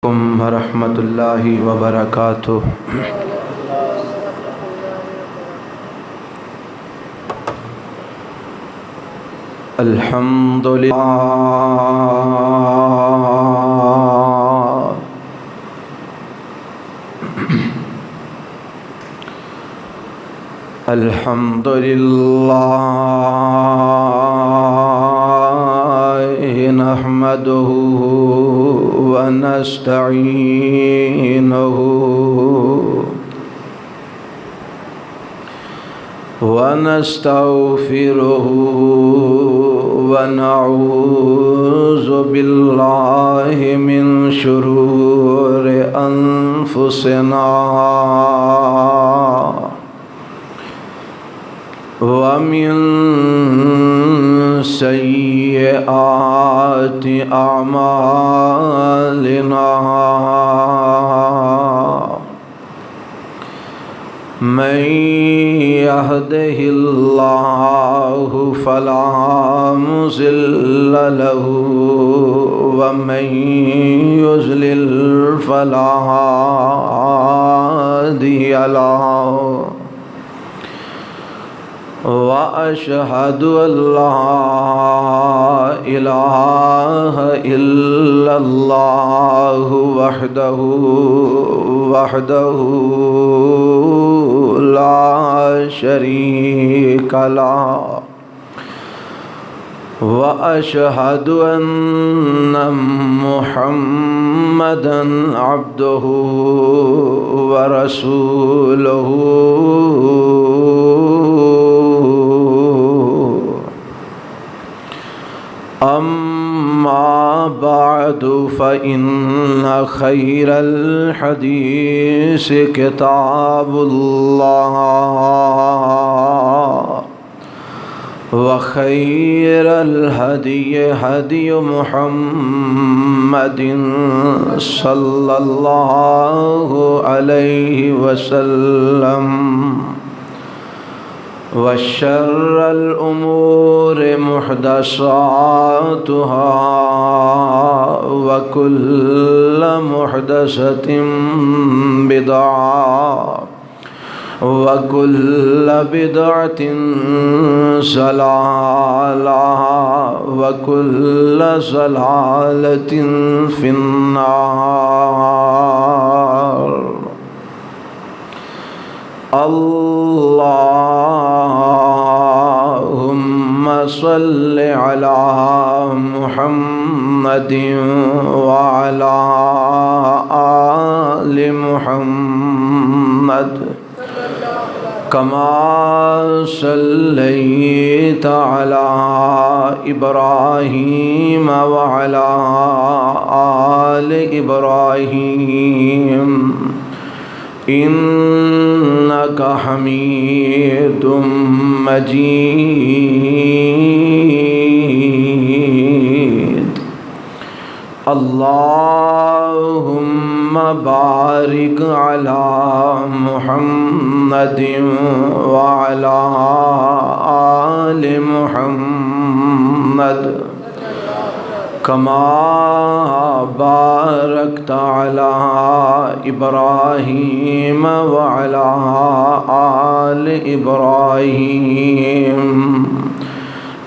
ورحمۃ اللہ وبرکاتہ۔ الحمد للہ الحمد للہ نحمدہ ونستعینہ ونستغفرہ ونعوذ باللہ من شرور انفسنا ومن سیئات اعمالنا من يهده الله فلا مضل له ومن يضلل فلا هادي له وأشهد أن لا إله إلا الله وحده لا شريك له وأشهد أن محمدًا عبده ورسوله أما بعد فإن خير الحديث كتاب الله وخير الهدي هدي محمد صلى الله عليه وسلم وشر الأمور محدثاتها وكل محدثة بدعة وكل بدعة ضلالة وكل ضلالة في النار. اللهم صل على محمد وعلى آل محمد كما صليت على إبراهيم وعلى آل إبراهيم إنك حميد مجيد. اللهم بارك على محمد وعلى آل محمد كما باركت على إبراهيم وعلى آل إبراهيم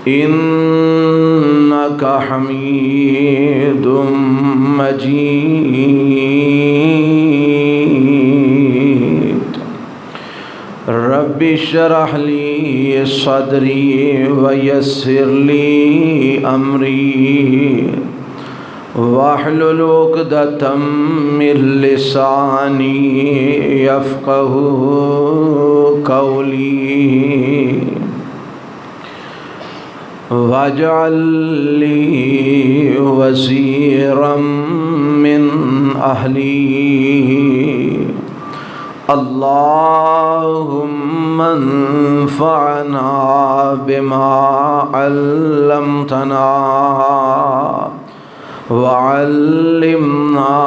إنك حميد مجيد. رب اشرح لي صدري ويسر لي أمري واحلل عقدة من لساني يفقه قولي واجعل لي وزيرا من أهلي. اللهم انفعنا بما علمتنا وعلمنا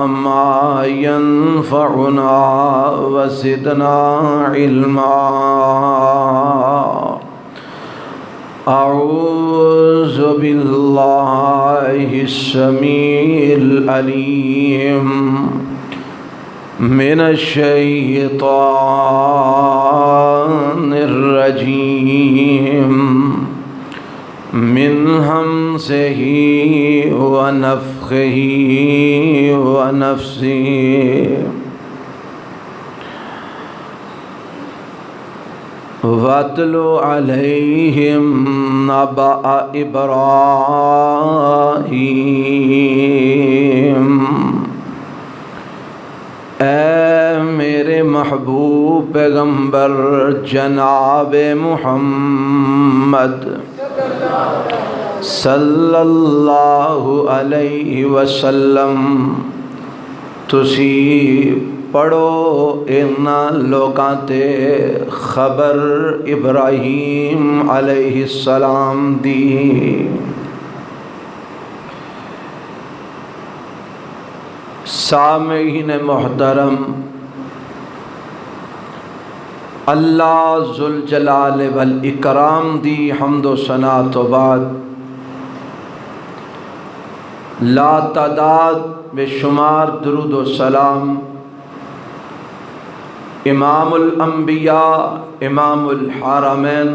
ما ينفعنا وزدنا علما. أعوذ بالله السميع العليم من الشيطان الرجيم من همزه ونفخه ونفسه وَاتْلُ عَلَيْهِمْ نَبَأَ إِبْرَاہِیم۔ اے میرے محبوب پیغمبر جناب محمد صلی اللہ علیہ وسلم، تسی پڑھو انہاں لوکاں تے خبر ابراہیم علیہ السلام دی۔ سامعین محترم، اللہ ذوالجلال والاکرام دی حمد و ثنا تو بعد لا تعداد بے شمار درود و سلام امام الانبیاء امام الحرمین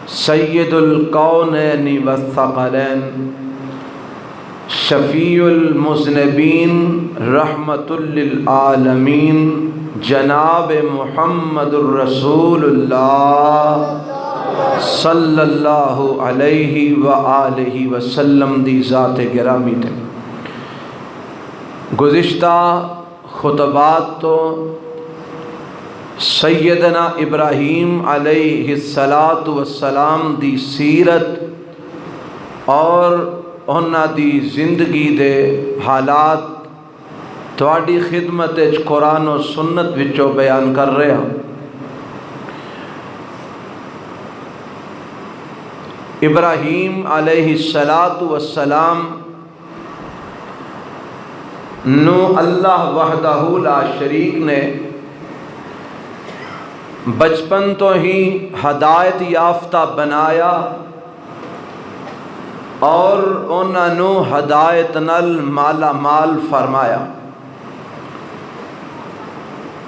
سید الکونین والثقلین شفیع المذنبین رحمت للعالمین جناب محمد الرسول اللہ صلی اللہ علیہ وآلہ وسلم دی ذات گرامی تے۔ گزشتہ خطبات تو سیدنا ابراہیم علیہ السلام دی سیرت اور انہاں دی زندگی دے حالات تواڈی خدمت وچ قرآن و سنت وچوں بیان کر رہے ہیں۔ ابراہیم علیہ السلام نو اللہ وحدہ لا شریک نے بچپن تو ہی ہدایت یافتہ بنایا اور انہاں نو ہدایت نال مالا مال فرمایا۔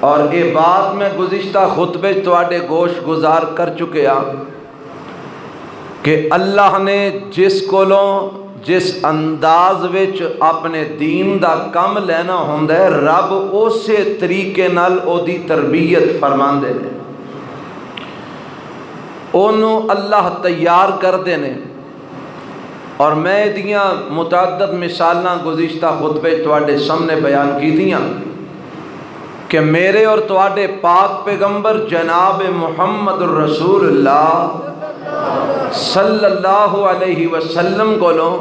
اور یہ بات میں گزشتہ خطبے تواڈے گوش گزار کر چکے ہاں کہ اللہ نے جس کولوں جس انداز وچ اپنے دین دا کم لینا ہوندا ہے رب اسی طریقے نال او دی تربیت فرماندے نے، اونوں اللہ تیار کردے نے۔ اور میں دیاں متعدد مثالاں گزشتہ خطبے تواڈے سامنے بیان کیتیاں کہ میرے اور تواڈے پاک پیغمبر جناب محمد الرسول اللہ صلی اللہ علیہ وسلم کولوں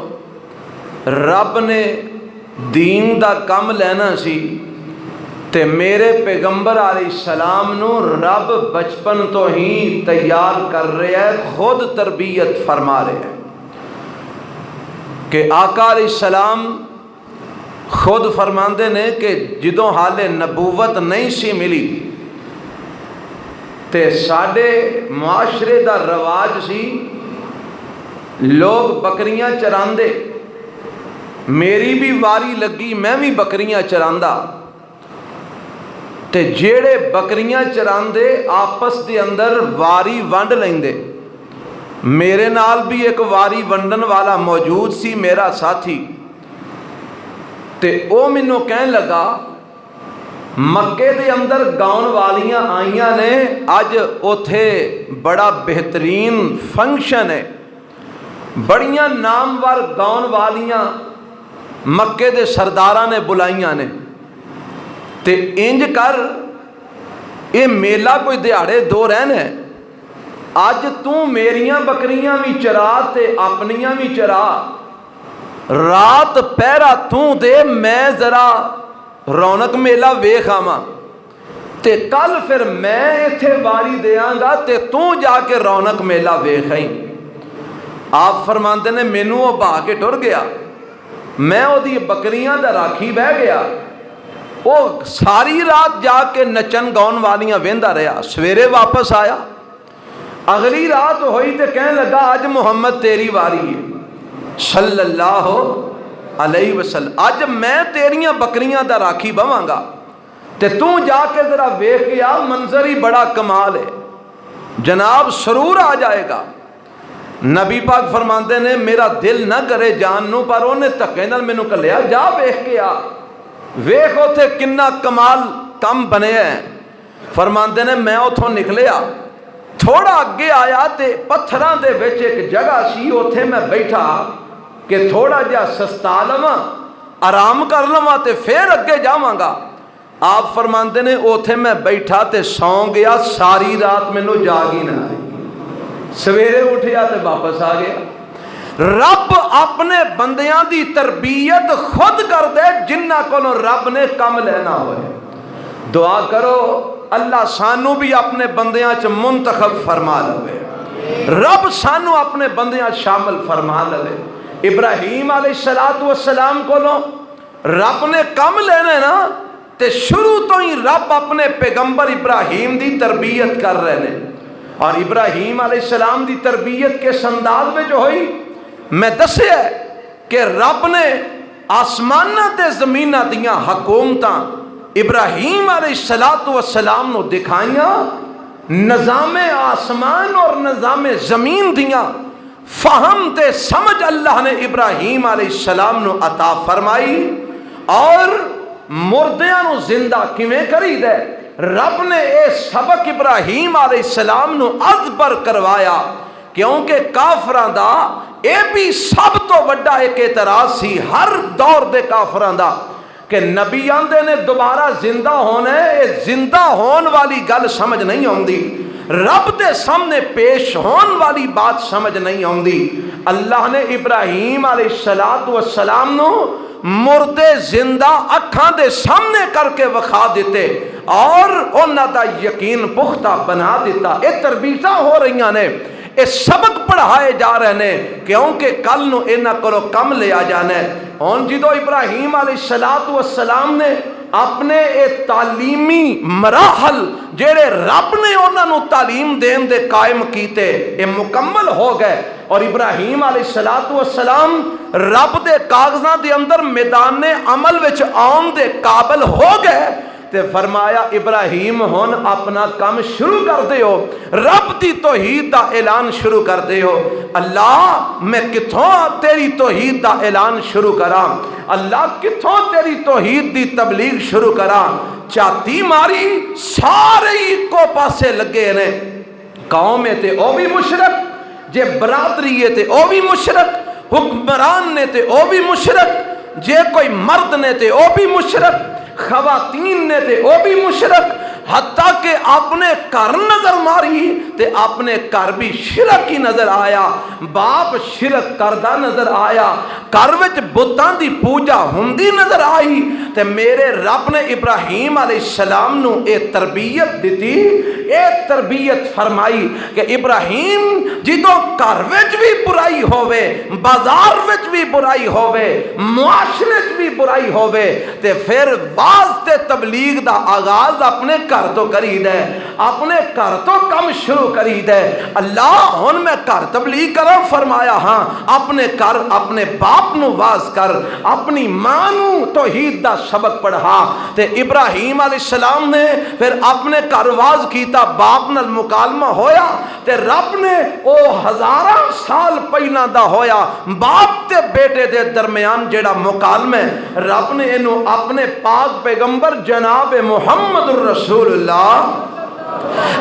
رب نے دین دا کم لینا سی تے میرے پیغمبر علیہ السلام نو رب بچپن تو ہی تیار کر رہے ہیں، خود تربیت فرما رہے ہیں کہ آقا علیہ السلام خود فرماندے نے کہ جدوں حال نبوت نہیں سی ملی تے ساڈے معاشرے دا رواج سی لوگ بکریاں چراندے، میری بھی واری لگی میں بھی بکریاں چراندا تے جیڑے بکریاں چراندے آپس دے اندر واری ونڈ لیندے۔ میرے نال بھی ایک واری ونڈن والا موجود سی میرا ساتھی تے او مینوں کہن لگا مکے دے اندر گاؤن والیاں آئیاں نے، اج اوتھے بڑا بہترین فنکشن ہے، بڑیاں نامور گاؤن والیاں مکے دے سرداراں نے بلائیاں نے تے انج کر اے میلہ کوئی دیہاڑے دو رہن ہے، اج تو میریاں بکریاں بھی چرا تے اپنیاں بھی چرا، رات پہرا تو دے میں ذرا رونق میلہ ویکھ آواں تے کل پھر میں ایتھے واری دیاں گا تے تو جا کے رونق میلہ ویکھ آئیں۔ آپ فرماندے نے مینوں وہ بہا کے ٹر گیا، میں وہ دی بکریاں دا راکھی بہ گیا، وہ ساری رات جا کے نچن گاؤن والیاں ویندا رہا، سویرے واپس آیا اگلی رات ہوئی تے کہنے لگا اج محمد تیری واری ہے صلی اللہ علیہ وسلم، اج میں تیریاں بکریاں دا راکھی بواں گا تے تو جا کے ذرا ویکھ کے آ، منظر ہی بڑا کمال ہے، جناب سرور آ جائے گا۔ نبی پاک فرماندے نے میرا دل نہ کرے جان نو، پر انہیں دھکے نال مینوں کلیا جا ویکھ کے آ، ویکھ اوتھے کنا کمال کم بنے ہیں۔ فرماندے نے میں اتھوں نکلیا، تھوڑا اگے آیا تے پتھراں دے وچ ایک جگہ سی، اوتھے میں بیٹھا کہ تھوڑا جہا سستا لواں، آرام کر لواں تے پھر اگے جاواں گا۔ آپ فرماندے نے اوتھے میں بیٹھا تے سوں گیا، ساری رات مینوں جاگ ہی نہ آئی، سویرے اٹھیا تے واپس آ گیا۔ رب اپنے بندیاں دی تربیت خود کر دے جنہ کولوں رب نے کم لینا ہوئے۔ دعا کرو اللہ سانو بھی اپنے بندیاں چ منتخب فرما لے، رب سانو اپنے بندیاں شامل فرما لے۔ ابراہیم علیہ السلام کولوں رب نے کم لینے نا تے شروع تو ہی رب اپنے پیغمبر ابراہیم دی تربیت کر رہے ہیں، اور ابراہیم علیہ السلام دی تربیت کس انداز میں جو ہوئی میں دسیا کہ رب نے آسمانہ تے زمینہ دیاں حکومتاں ابراہیم علیہ السلام نو دکھائیاں، نظام آسمان اور نظام زمین دیاں فہم تے سمجھ اللہ نے ابراہیم علیہ السلام نو عطا فرمائی، اور مردیاں نو زندہ کیویں کری دے رب نے اے سبق ابراہیم علیہ السلام نو ازبر کروایا، کیونکہ کافراں دا اے بھی سب تو وڈا ایک اعتراض سی ہر دور دے کافراں دا کہ نبی آندے نے دوبارہ زندہ ہونا ہے، اے زندہ ہون والی گل سمجھ نہیں آندی، رب دے سامنے پیش ہون والی بات سمجھ نہیں آندی۔ اللہ نے ابراہیم علیہ السلام نو مردے زندہ اکھاں دے سامنے کر کے وکھا دیتے اور انہاں دا یقین پختہ بنا دیتا۔ اے تربیتاں ہو رہیاں نے، اے سبق پڑھائے جا رہے ہیں، کیونکہ کل نو انہاں کولوں کم لیا جانا ہے۔ ہن جدو ابراہیم علیہ السلام نے اپنے اے تعلیمی مراحل جڑے رب نے انہاں نو تعلیم دین دے قائم کیتے اے مکمل ہو گئے، اور ابراہیم علیہ السلام رب دے کاغذاں دے اندر میدان عمل وچ آن دے قابل ہو گئے، تے فرمایا ابراہیم ہن اپنا کام شروع کر دے ہو، رب دی توحید دا اعلان شروع کر دے ہو۔ اللہ میں کتھوں تیری توحید دا اعلان شروع کراں، اللہ کتھوں تیری توحید دی تبلیغ شروع کراں؟ چاتی ماری سارے کو پاسے لگے نے، قوم تے او بھی مشرک، جے برادری تے او بھی مشرک، حکمران نے تے او بھی مشرک، جے کوئی مرد نے تے او بھی مشرک، خواتین نے تے او بھی مشرک، حتیٰ کہ اپنے گھر نظر ماری تے اپنے گھر بھی شرک ہی نظر آیا، باپ شرک کردہ نظر آیا، گھر وچ بتاں دی پوجا ہوندی نظر آئی، تے میرے رب نے ابراہیم علیہ السلام نو اے تربیت دیتی، اے تربیت فرمائی کہ ابراہیم جدوں گھر وچ بھی برائی ہووے، بازار وچ بھی برائی ہووے، معاشرے وچ بھی برائی ہووے، تے پھر باز تے تبلیغ دا آغاز اپنے گھر تو کری دے، اپنے گھر تو کم شروع کری دے۔ اللہ ہن میں گھر تبلیغ کرا، فرمایا ہاں اپنے گھر اپنے باپ نو واز کر، اپنی ماں نو توحید دا سبق پڑھا۔ تے ابراہیم علیہ السلام نے پھر اپنے گھر واز کیتا، باپ نال مکالمہ ہویا، تے رب نے او ہزاراں سال پہلا دا ہویا باپ تے بیٹے دے درمیان جیڑا مکالمہ ہے، رب نے انہوں اپنے پاک پیغمبر جناب محمد الرسول اللہ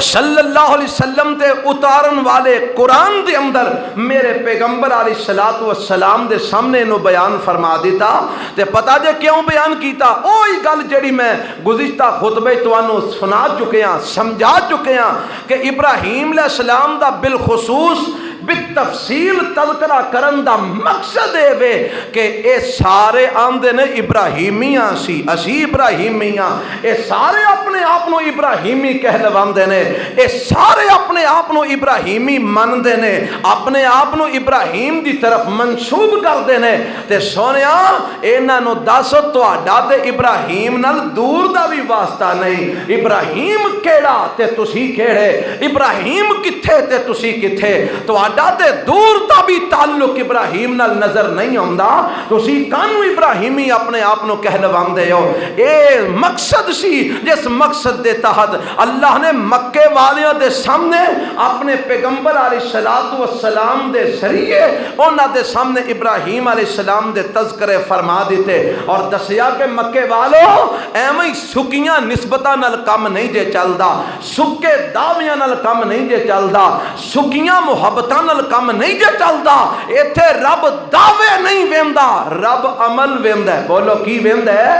صلی اللہ علیہ وسلم تے اتارن والے قرآن دے اندر میرے پیغمبر علیہ السلام دے سامنے انہوں بیان فرما دیتا۔ تے پتا جے کیوں بیان کیتا؟ اوہی گل جڑی میں گزشتہ خطبے توانوں سنا چکے ہیں، سمجھا چکے ہیں کہ ابراہیم علیہ السلام دا بالخصوص بالتفصیل تذکرہ کرن دا مقصد اے وے کہ اے سارے آندے نے ابراہیمیاں سی، اسی ابراہیمیاں، اے سارے اپنے آپ نو ابراہیمی کہلواندے نے، اے سارے اپنے آپ نو ابراہیمی مندے نے، اپنے آپ نو ابراہیم دی طرف منسوب کردے نے۔ تے سونیا انہاں نو دس تہاڈا تے ابراہیم نال دور دا بھی واسطہ نہیں، ابراہیم کیڑا تے تسی کیڑے، ابراہیم کتھے تے تسی کتھے، تہاڈا تے دور دا بھی تعلق ابراہیم نال نظر نہیں آندا، تسی کانوں ابراہیمی اپنے آپ نو کہلواندے ہو۔ اے مقصد سی جس مقصد دے تحت اللہ نے مکے والیاں دے سامنے اپنے پیغمبر علیہ السلام دے ذریعے انہاں دے سامنے ابراہیم علیہ السلام دے تذکرے فرما دیتے اور دسیا کہ مکے والو ایویں ہی سکیاں نسبتاں نال کم نہیں جے چلدا، سکے دعویاں نال کم نہیں جے چلدا، سکیاں محبتاں نال کم نہیں جے چلدا، ایتھے رب دعوے نہیں ویندا، رب عمل ویندا ہے۔ بولو کی ویندا ہے؟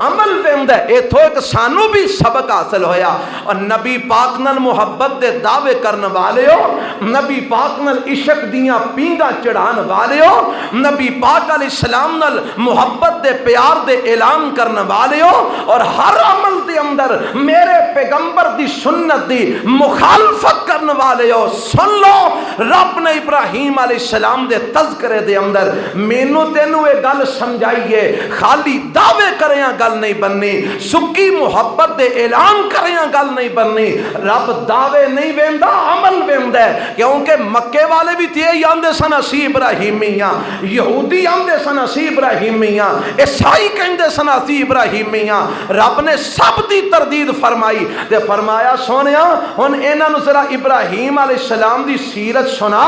عمل ویندا ہے۔ ایتھوں ایک سانو بھی سبق حاصل ہویا، اور نبی پاک نال محبت دے دعوے کرن والے ہو، نبی پاک نال عشق دیاں پینگاں چڑھان والے ہو، نبی پاک علیہ السلام نال محبت دے پیار دے اعلان کرن والے ہو، اور ہر عمل دے اندر میرے پیغمبر دی سنت دی مخالفت کرن والے ہو، سن لو رب نے ابراہیم علیہ السلام دے تذکرے دے اندر مینوں تینوں یہ گل سمجھائیے، خالی دعوے کریاں گل نہیں بننی، سکی محبت دے اعلان کریاں گل نہیں بننی۔ رب دعوے نہیں ویندا، عمل ویندا ہے، کیونکہ مکے والے بھی تے آندے سن اسی ابراہیمیاں، یہودی آندے سن اسی ابراہیمیاں، عیسائی کہندے سن اسی ابراہیمیاں۔ رب نے سب دی تردید فرمائی تے فرمایا سونیا ہن انہاں نوں ذرا ابراہیم علیہ السلام دی سیرت سنا،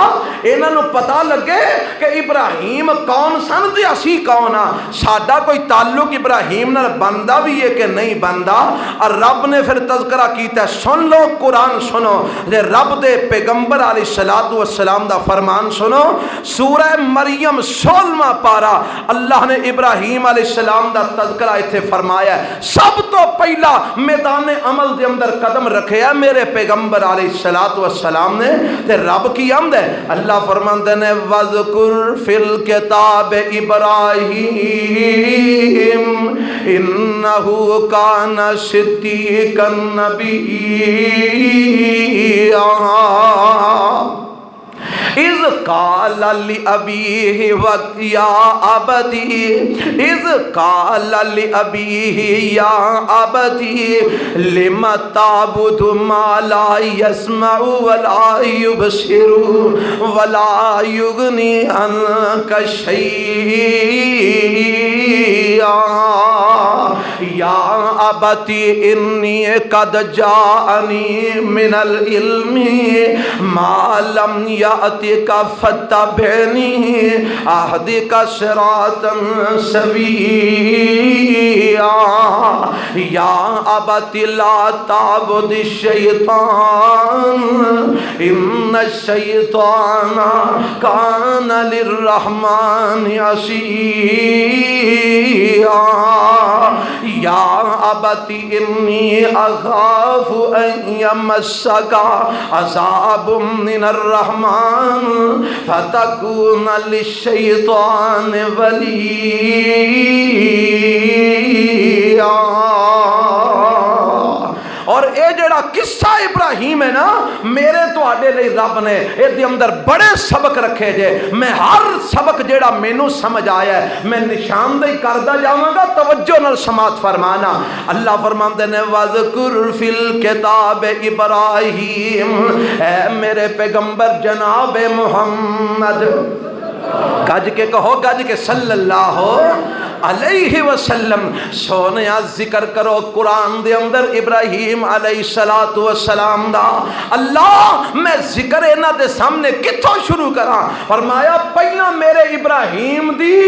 انہاں نوں پتہ لگے کہ ابراہیم کون سن تے اسی کون ہاں، ساڈا کوئی تعلق ابراہیم نال بندہ بھی ہے کہ نہیں بندہ۔ اور رب نے پھر تذکرہ کیتا ہے، سن لو قرآن سنو، دے رب دے پیغمبر علیہ السلام دا فرمان سنو، سورہ مریم 16واں پارہ اللہ نے ابراہیم علیہ السلام دا تذکرہ ایتھے فرمایا ہے۔ سب تو پہلا میدان عمل دے اندر قدم رکھے ہے میرے پیغمبر علیہ السلام نے، تے رب کی آمد ہے، اللہ فرماندے نے وَذْكُرْ فِي الْكِتَابِ إِبْرَاهِيمَ إِنَّهُ كَانَ صِدِّيقًا نَبِيًّا اِذْ قَالَ لِأَبِيهِ وَيَا أَبَتِي اِذْ قَالَ لِأَبِيهِ يَا أَبَتِي لِمَ تَعْبُدُ مَا لَا يَسْمَعُ وَلَا يُبْصِرُ وَلَا يُغْنِي عَنْكَ شَيْئًا يَا أَبَتِي إِنِّي قَدْ جَاءَنِي مِنَ الْعِلْمِ مَا لَمْ يَأْتِكَ فَاتَّبِعْنِي أَهْدِكَ صِرَاطًا سَوِيًّا يَا أَبَتِ لَا تَعْبُدِ الشَّيْطَانَ إِنَّ الشَّيْطَانَ كَانَ لِلرَّحْمَنِ عَصِيًّا يَا أَبَتِ إِنِّي أَخَافُ أَن يَمَسَّكَ عَذَابٌ مِّنَ الرَّحْمَنِ فَتَكُونَ لِلشَّيْطَانِ وَلِيًّا۔ اور اے جڑا قصہ ابراہیم ہے نا، میرے تو آڈے لئی رب نے اے دے اندر بڑے سبق رکھے جے، میں ہر سبق جڑا مینوں سمجھ آیا ہے میں نشاندہی کردہ جاواں گا، توجہ نال سماعت فرمانا۔ اللہ فرماندے نے وَذْكُرْ فِي الْكِتَابِ إِبْرَاهِيمَ، اے میرے پیغمبر جناب محمد، گج کے کہو، گج کے صلی اللہ علیہ وسلم، سونیا ذکر کرو قرآن دے اندر ابراہیم علیہ السلام دا۔ اللہ میں ذکر انہاں دے سامنے کتھوں شروع کراں؟ فرمایا پہلا میرے ابراہیم دی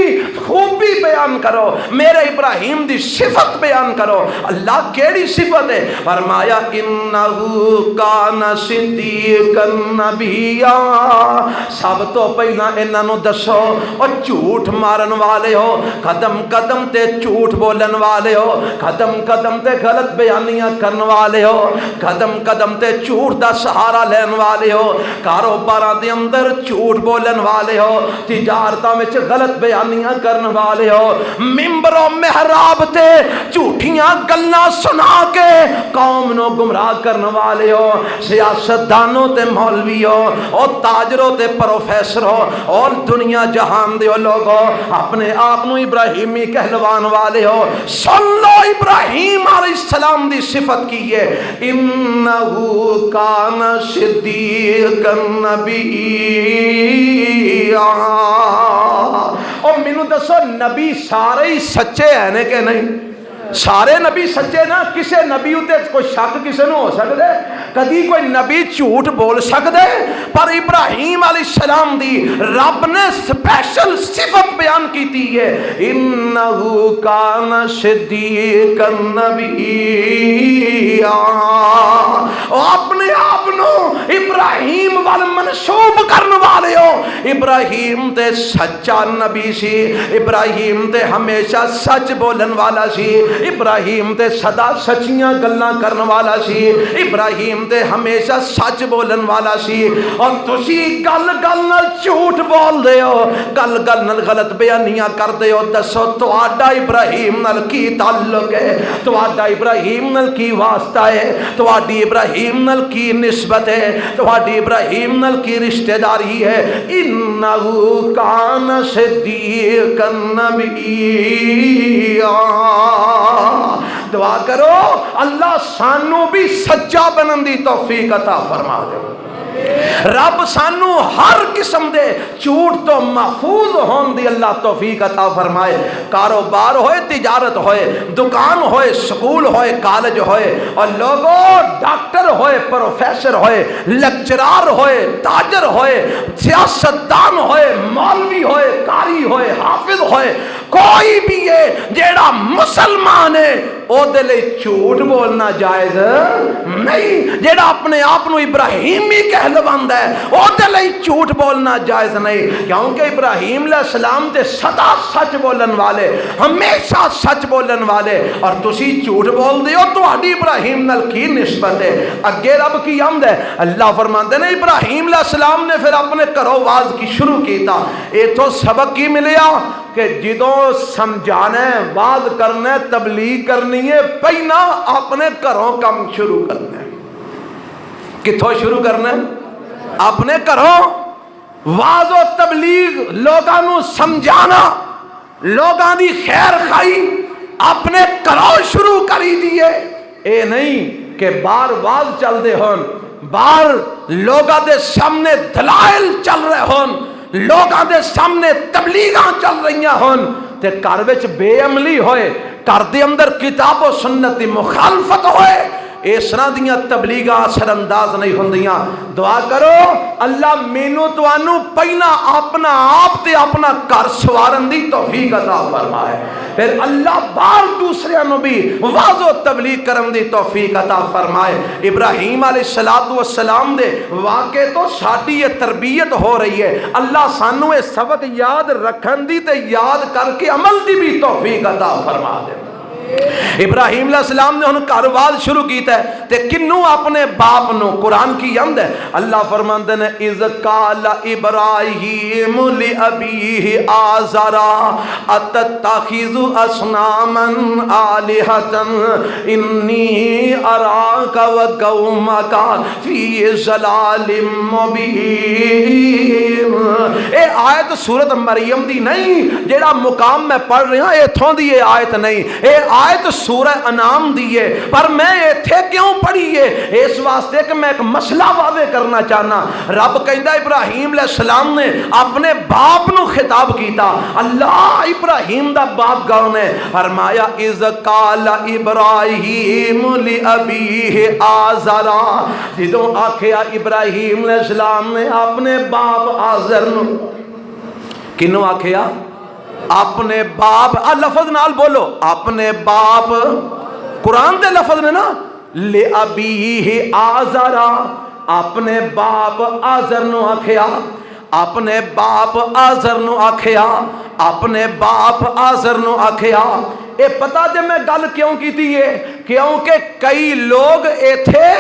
خوبی بیان کرو، میرے ابراہیم دی صفت بیان کرو۔ اللہ کیڑی صفت ہے؟ فرمایا انہو کان صدیقا نبیا، سب تو پہلا انہاں نو دسو اور جھوٹ مارن والے ہو، قدم قدم تے جھوٹ بولن والے ہو، قدم قدم تے غلط بیانیاں کرن والے ہو، قدم قدم تے جھوٹ دا سہارا لین والے ہو، کاروباراں دے اندر جھوٹ بولن والے ہو، تجارتاں وچ غلط بیانیاں کرن والے ہو، ممبر و محراب تے جھوٹیاں گلاں سنا کے قوم نو گمراہ کرن والے ہو، سیاستدانوں تے مولوی ہو، اور تاجروں تے پروفیسر ہو، اور دنیا جہان دے لوگو اپنے آپ نو ابراہیمی کہلوان والے ہو، سن لو ابراہیم علیہ السلام دی صفت کی ہے، انہو کان صدیقا نبیّا۔ اور مینوں دسو نبی سارے ہی سچے ہیں کہ نہیں؟ سارے نبی سچے نا؟ کسے نبی اتے کوئی شک کسے نو ہو سکتا ہے؟ کدی کوئی نبی جھوٹ بول سکتا ہے؟ پر ابراہیم علیہ السلام دی رب نے سپیشل صفت بیان کی تھی ہے، انہو کان صدیقا نبیّا۔ اپنے آپ نو ابراہیم وال منسوب کرن والے ہو، ابراہیم تے سچا نبی سی، ابراہیم تے ہمیشہ سچ بولن والا سی، ابراہیم تے صدا سچیاں گلاں کرن والا سی، ابراہیم تے ہمیشہ سچ بولن والا سی، اور تسی گل گل نال جھوٹ بول دے ہو، گل گل نال غلط بیانیاں کر دے ہو۔ دسو تہاڈا ابراہیم نال کی تعلق ہے؟ تہاڈا ابراہیم نال کی واسطہ ہے؟ تہاڈی ابراہیم نال کی نسبت ہے؟ تہاڈی ابراہیم نال کی رشتہ داری ہے؟ انہو کان صدیقا نبیّا۔ دعا کرو اللہ سانو بھی سچا بنن دی توفیق عطا فرما دے، رب سانو ہر قسم دے جھوٹ تو محفوظ ہون دی اللہ توفیق عطا فرمائے۔ کاروبار ہوئے، تجارت ہوئے، دکان ہوئے، سکول ہوئے، کالج ہوئے، اور لوگوں ڈاکٹر ہوئے، پروفیسر ہوئے، لیکچرار ہوئے، تاجر ہوئے، سیاستدان ہوئے، مولوی ہوئے، قاری ہوئے، حافظ ہوئے، کوئی بھی ہے جیڑا مسلمان ہے او دے لئی جھوٹ بولنا جائز نہیں، جیڑا اپنے آپ نو ابراہیمی کہلواندا ہے او دے لئی جھوٹ بولنا جائز نہیں، کیونکہ ابراہیم علیہ السلام تے سدا سچ بولن والے، ہمیشہ سچ بولن والے، اور تسی جھوٹ بول دے ہو تہاڈی ابراہیم نال کی نسبت ہے؟ اگے رب کی آمد ہے، اللہ فرماندے نے ابراہیم علیہ السلام نے پھر اپنے گھروں واز کی شروع کیتا، ایتھوں سبق کی ملیا کہ جدوں سمجھانا ہے، واز کرنا ہے، تبلیغ کرنی ہے، پہنا اپنے گھروں کم شروع کرنا ہے۔ کتھوں شروع کرنا ہے؟ اپنے گھروں واز و تبلیغ، لوگاں نو سمجھانا، لوگاں دی خیر خائی اپنے گھروں شروع کری دیے۔ اے نہیں کہ باہر واز چل دے ہون، باہر لوگاں دے سامنے دلائل چل رہے ہون، لوگاں دے سامنے تبلیغاں چل رہی ہون، تے گھر وچ بے عملی ہوئے، گھر دے اندر کتاب و سنت دی مخالفت ہوئے، اس طرح دیاں تبلیغاں اثر انداز نہیں ہوندیاں۔ دعا کرو اللہ مینوں توانوں پہلا اپنا آپ تے اپنا گھر سوارن دی توفیق عطا فرمائے، پھر اللہ بار دوسرے نو بھی واز و تبلیغ کرن دی توفیق عطا فرمائے۔ ابراہیم علیہ السلام دے واقعے تو ساڈی یہ تربیت ہو رہی ہے، اللہ سانو یہ سبق یاد رکھن دی تے یاد کر کے عمل دی بھی توفیق عطا فرما دے۔ ابراہیم علیہ السلام نے ان کاروبار شروع کیتا ہے تے کنوں اپنے باپ نو، قرآن کی یمد ہے، اللہ فرماندے نے اذ قال ابراہیم لابیہ آزر اتتخذ اصناما آلہۃ انی اراک وقومک فی ضلال مبین۔ اے آیت سورت مریم دی نہیں، جیڑا مقام میں پڑھ رہا ہوں ایتھوں دی یہ آیت نہیں، اے آیت سورہ انعام دیئے، پر میں ایتھے کیوں پڑھی ہے؟ اس واسطے کہ میں ایک مسئلہ واضح کرنا چاہنا۔ رب کہندا ابراہیم علیہ السلام نے اپنے باپ نو خطاب کیتا، اللہ ابراہیم دا باپ کون ہے؟ فرمایا اذ قال ابراہیم لابیہ آزر، جدوں آکھیا ابراہیم علیہ السلام نے اپنے باپ آزر نو، کنوں آکھیا؟ اپنے باپ، لفظ نال بولو، اپنے باپ، قرآن دے لفظ نے نا، لِأَبِيهِ آزَرَ، اپنے باپ آزر نو آکھیا۔ اپنے باپ آزر نو آکھیا، اپنے باپ آزر نو آکھیا۔ اے پتا جے میں گل کیوں کیتی ہے؟ کیونکہ کئی لوگ ایتھے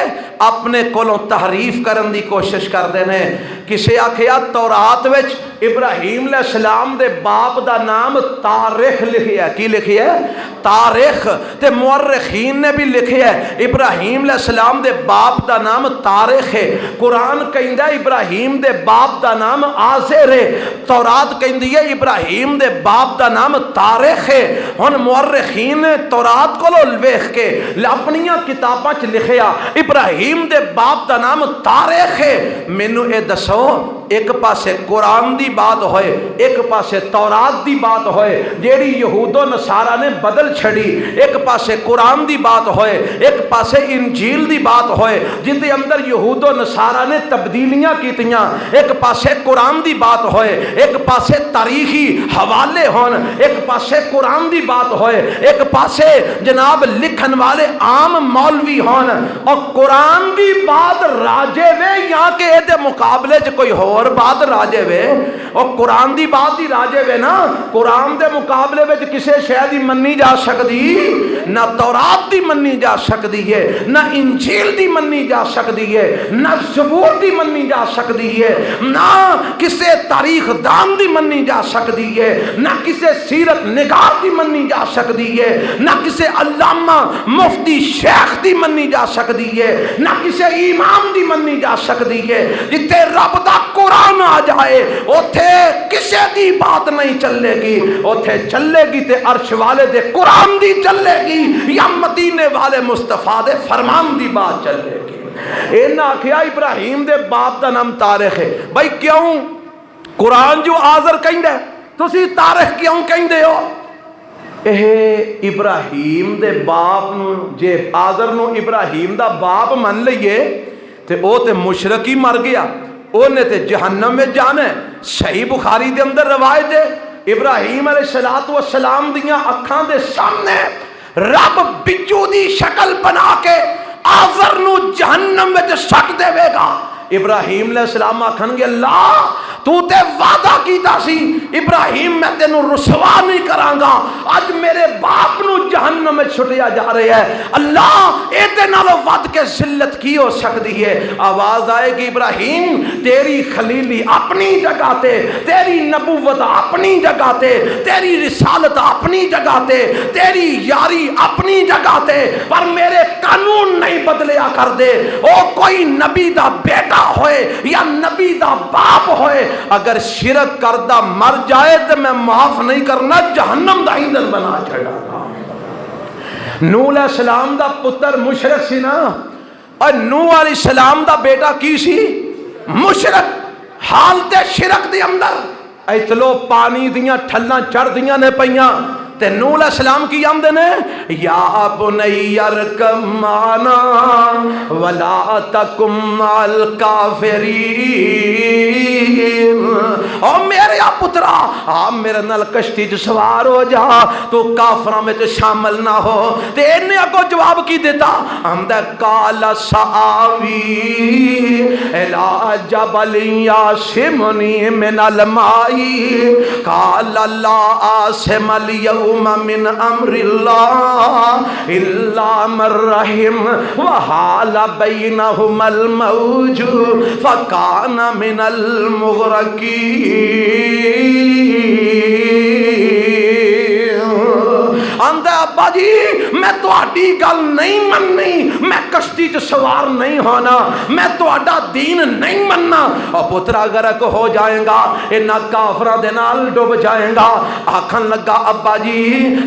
اپنے کولوں تحریف کرن دی کوشش کردے نے۔ کسے آکھیا تورات وچ ابراہیم علیہ السلام دے باپ دا نام تاریخ لکھیا ہے۔ کی لکھیا ہے؟ تاریخ۔ تے مورخین نے بھی لکھیا ہے ابراہیم علیہ السلام دے باپ دا نام تاریخ ہے۔ قرآن کہندا ہے ابراہیم دے باپ دا نام آزر ہے، تورات کہندی ہے ابراہیم دے باپ دا نام تاریخ ہے۔ ہن مورخین نے تورات کو ویکھ کے اپنیاں کتاباں چ لکھیا ابراہیم دے باپ دا نام تاریخ ہے۔ مینوں اے دسو ایک پاسے قرآن دی بات ہوئے، ایک پاسے تورات دی بات ہوئے جیڑی یہود و نصارہ نے بدل چھڑی، ایک پاسے قرآن دی بات ہوئے، ایک پاسے انجیل دی بات ہوئے جن دے اندر یہود و نصارہ نے تبدیلیاں کیتیاں، ایک پاسے قرآن دی بات ہوئے، ایک پاسے تاریخی حوالے ہون، ایک پاسے قرآن دی بات ہوئے، ایک پاسے جناب لکھن والے عام مولوی ہون، اور قرآن دی بات راجے وے یا کہ اے دے مقابلے چ کوئی اور بات راجے وے، اور قرآن دی بات دی راجے وے نا۔ قرآن دے مقابلے وچ کسے شے دی منی جا سکدی، نہ تورات دی منی جا سکدی ہے، نہ انجیل دی منی جا سکدی ہے، نہ زبور دی منی جا سکدی ہے، نہ کسے تاریخ دان دی منی جا سکدی ہے، نہ کسے سیرت نگار دی منی جا سکدی ہے، نہ کسے علامہ مفتی شیخ دی منی جا سکدی ہے، نہ کسے امام دی منی جا سکدی ہے۔ جتے رب دا قرآن آ جائے اوتھے کسے دی بات نہیں چلے گی، اوتھے چلے گی تے عرش والے دے قرآن دی چلے گی یا مدینے والے مصطفیٰ دے فرمان دی بات چلے گی۔ اینا آکھیا ابراہیم دے باپ دا نام تاریخ ہے۔ بھائی کیوں؟ قرآن جو آزر کہندے تسی تاریخ کیوں کہندے ہو؟ ابراہیم دے باپ نو جے آزر نو ابراہیم دا باپ من لئیے تے او تے مشرکی مر گیا، او نے تے جہنم میں جانا ہے۔ صحیح بخاری دے اندر روایت ہے ابراہیم علیہ السلام دیاں اکھاں دے سامنے رب بچو دی شکل بنا کے آزر نو جہنم میں سٹ دے وے گا۔ ابراہیم علیہ السلام آکھن گے اللہ تو تے وعدہ کیتا سی ابراہیم میں تینوں رسوا نہیں کرانگا، آج میرے باپ نو جہنم میں چھٹیا جا رہے ہیں، اللہ اے تے نالو ود کے ذلت کی ہو سکتی ہے۔ آواز آئے گی ابراہیم تیری خلیلی اپنی جگہ تے، تیری نبوت اپنی جگہ تے، تیری رسالت اپنی جگہ تے، تیری یاری اپنی جگہ تے، پر میرے قانون نہیں بدلیا کر دے۔ او کوئی نبی دا بیٹا ہوئے یا نبی دا باپ ہوئے اگر شرک کردہ مر جائے تو میں معاف نہیں کرنا، جہنم دا ایندھن بنا چھڑا گا۔ نوح علیہ السلام دا پتر مشرک سی نا، اور نوح علیہ السلام دا بیٹا کی سی؟ مشرک۔ حالت شرک دے اندر ایتلو پانی دیاں ٹھلاں چڑھ دیاں نے پئیاں تے نوح علیہ السلام کی آمدن ہے یا بنی ارکم معنا ولا تکم مع الکافرین، او میرے پترا آپ میرے نال کشتی جو سوار ہو جا تو کافروں میں تو شامل نہ ہو۔ تے انہیں اگو جواب کی دیتا ہمدہ قال سآوی الى جبل یعصمنی من الماء قال لا عاصم اليوم من امر اللہ الا من رحم وحال بینہم الموج فکان من المغرقین۔ آندہ ابا جی میں تو آڈی گل نہیں مننی، میں کشتی چ سوار نہیں ہونا، میں تو آڈا دین نہیں مننا، اور پترا غرق ہو جائیں گا، انہا کافرہ دے نال ڈوب جائیں گا۔ آکھن لگا ابا جی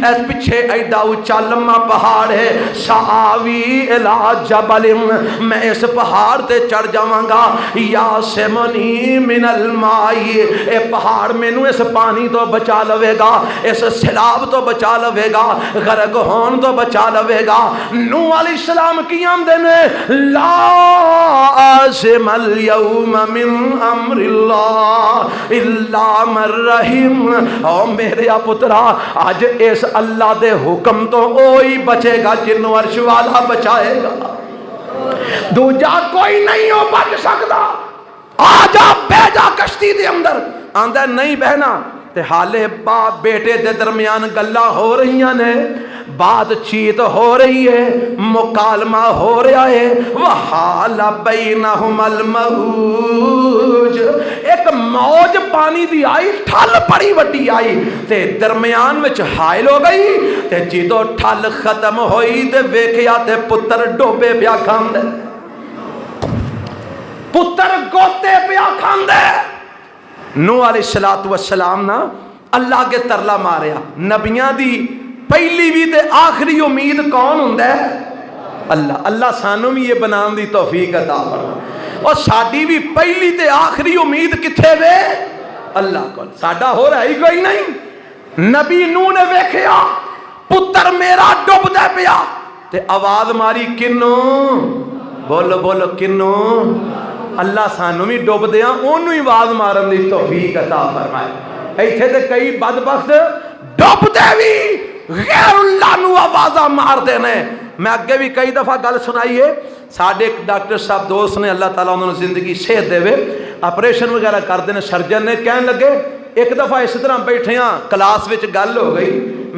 ایس پچھے ایڈا اچھا لمحہ پہاڑ ہے، سآوی الی جبل میں اس پہاڑ تے چڑھ جاواں گا، یعصمنی من الماء اے پہاڑ مینوں اس پانی تو بچا لوے گا، اس سیلاب تو بچا لوے گا، غرق ہون تو بچا لوے گا۔ نوح علیہ السلام کی آمدن لا عاصم اليوم من امر اللہ الا من رحم، او میرے پترا آج اس اللہ دے حکم تو اوہی بچے گا جنوں عرش والا بچائے گا، دوجا کوئی نہیں ہو بچ سکتا۔ آ جا بہ جا کشتی دے اندر، آندا نہیں بہنا، تے حالے باپ بیٹے دے درمیان گلاں ہو رہی نے، بات چیت ہو رہی ہے، مکالمہ ہو رہا ہے، وحال بینہم الموج، ایک موج پانی دی آئی، ٹھل بڑی وڈی آئی تے درمیان وچ حائل ہو گئی، تے جدو ٹھل ختم ہوئی تے ویکھیا تے پتر ڈوبے پیا کھاندے، پتر گوتے پیا کھاندے۔ نوح علیہ السلام نا اللہ کے ترلا ماریا، نبیاں دی پہلی بھی تے آخری امید کون ہوندا ہے؟ اللہ۔ اللہ سانوں بھی یہ بنان دی توفیق عطا فرمائے، اور ساڈی بھی پہلی تے آخری امید کتھے وے؟ اللہ کو۔ ساڈا ہو رہا ہی کوئی نہیں۔ نبی نوح نے ویکھیا پتر میرا ڈوبدا پیا تے آواز ماری، کنوں؟ بولو بولو کنوں؟ اللہ سانوں بھی ڈوب دیاں اونوں ہی آواز مارن دی توفیق عطا فرمائے۔ ایتھے تے کئی بدبخت ڈوب دے بھی غیر اللہ نو آوازاں مار دے نے۔ میں اگے بھی کئی دفعہ گل سنائی ہے، ساڈے ایک ڈاکٹر صاحب دوست نے، اللہ تعالیٰ انہوں نے زندگی صحت دے وے، آپریشن وغیرہ کر دے نے، سرجن نے کہن لگے ایک دفعہ اس طرح بیٹھے ہاں کلاس وچ گل ہو گئی،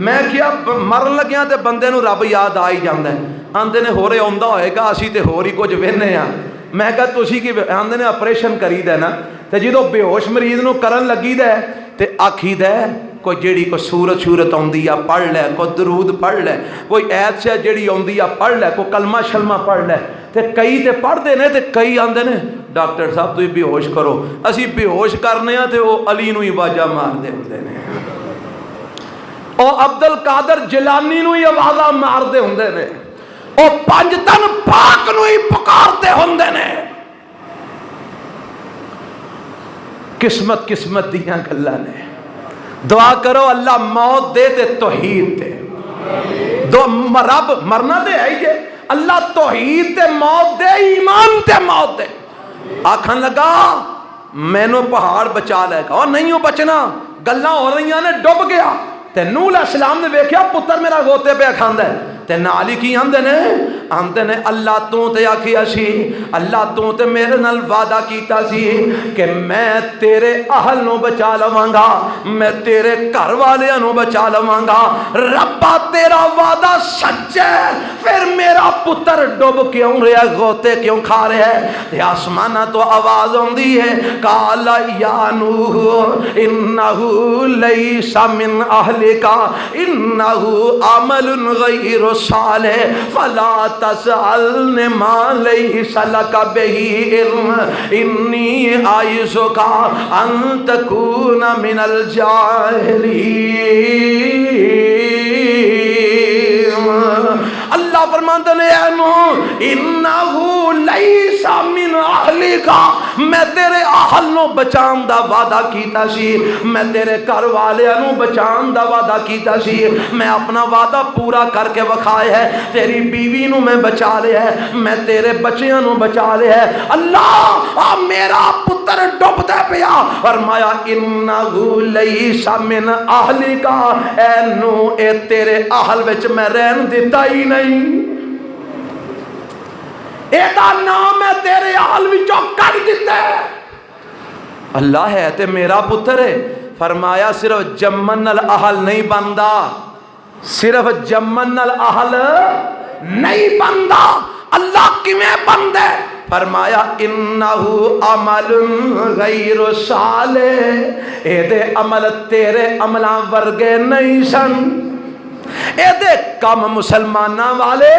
میں کیا مرن لگیا تے بندے نو رب یاد آ ہی جاندا ہے، آندے نے ہورے آندا ہوئے گا اسی تے ہور ہی کچھ وہنے ہاں۔ میں کہا تسی کی آندے نے آپریشن کری دے نا، تے جدو بے ہوش مریض نو کرن لگی دے تے آکھی دے کوئی جیڑی کوئی سورت آندی ہے پڑھ لے، کوئی درود پڑھ لے، کوئی ایت سے جیڑی آندی ہے پڑھ لے، کوئی کلمہ شلمہ پڑھ لے، تے کئی تے پڑھ دے نے تے کئی آندے نے ڈاکٹر صاحب تسی بے ہوش کرو، اسی بے ہوش کرنے ہاں تے وہ علی نو ہی واجہ مار دے ہوندے نے، او عبد القادر جیلانی نو ہی آوازاں مار دے ہوندے نے، او پنج تن پاک نو ہی پکارتے ہوندے نے۔ قسمت دیاں گلاں نے۔ دعا کرو اللہ موت دے تے توحید دے، رب مرنا دے ہے جے، اللہ توحید تے موت دے، ایمان تے موت دے۔ آکھن لگا مینوں پہاڑ بچا لے گا، اور نہیں ہو بچنا، گلاں ہو رہی نے، ڈوب گیا تے نوح علیہ السلام نے ویکھیا پتر میرا گوتے پہ کھاندا ہے تے نال ہی کی آندے نے اللہ تو تے آکھیا سی، اللہ تو تے میرے نال وعدہ کیتا سی کہ میں تیرے اہل نو بچا لواں گا، میں تیرے گھر والیاں نو بچا لواں گا، ربا تیرا وعدہ سچ ہے، پھر میرا پتر ڈوب کیوں رہا، گوتے کیوں کھا رہا ہے؟ تے آسمانہ تو آواز ہوندی ہے، قال یا نوح انہ لیس من اہلک انہ عمل غیر صالح فلا تسألن ما لیس لک بہ علم انی اعظک ان تکون من الجاہلین۔ اللہ فرماتے ہیں اے نوح انہو لیس من اہلک، میں تیرے اہل نو بچان دا وعدہ کیتا سی، میں تیرے گھر والے نو بچان دا وعدہ کیتا سی، میں اپنا وعدہ پورا کر کے وکھایا ہے، تیری بیوی نو میں بچا لیا ہے، میں تیرے بچیاں نو بچا لیا ہے۔ اللہ میرا پتر ڈوبدا پیا، فرمایا انہو لیس من اہلک، اے نوح اے تیرے اہل وچ میں رہن دیتا ہی نہیں، ایدہ نام ہے تیرے اہل وچوں کٹ دیتے۔ اللہ ہے تے میرا پتر ہے، فرمایا صرف جمن الاہل نہیں بندا، صرف جمن الاہل نہیں بندا، اللہ کیویں بندے؟ فرمایا انہو عمل غیر صالح، اے دے عمل تیرے عملاں ورگے نہیں سن، اے دے کم مسلمانہ والے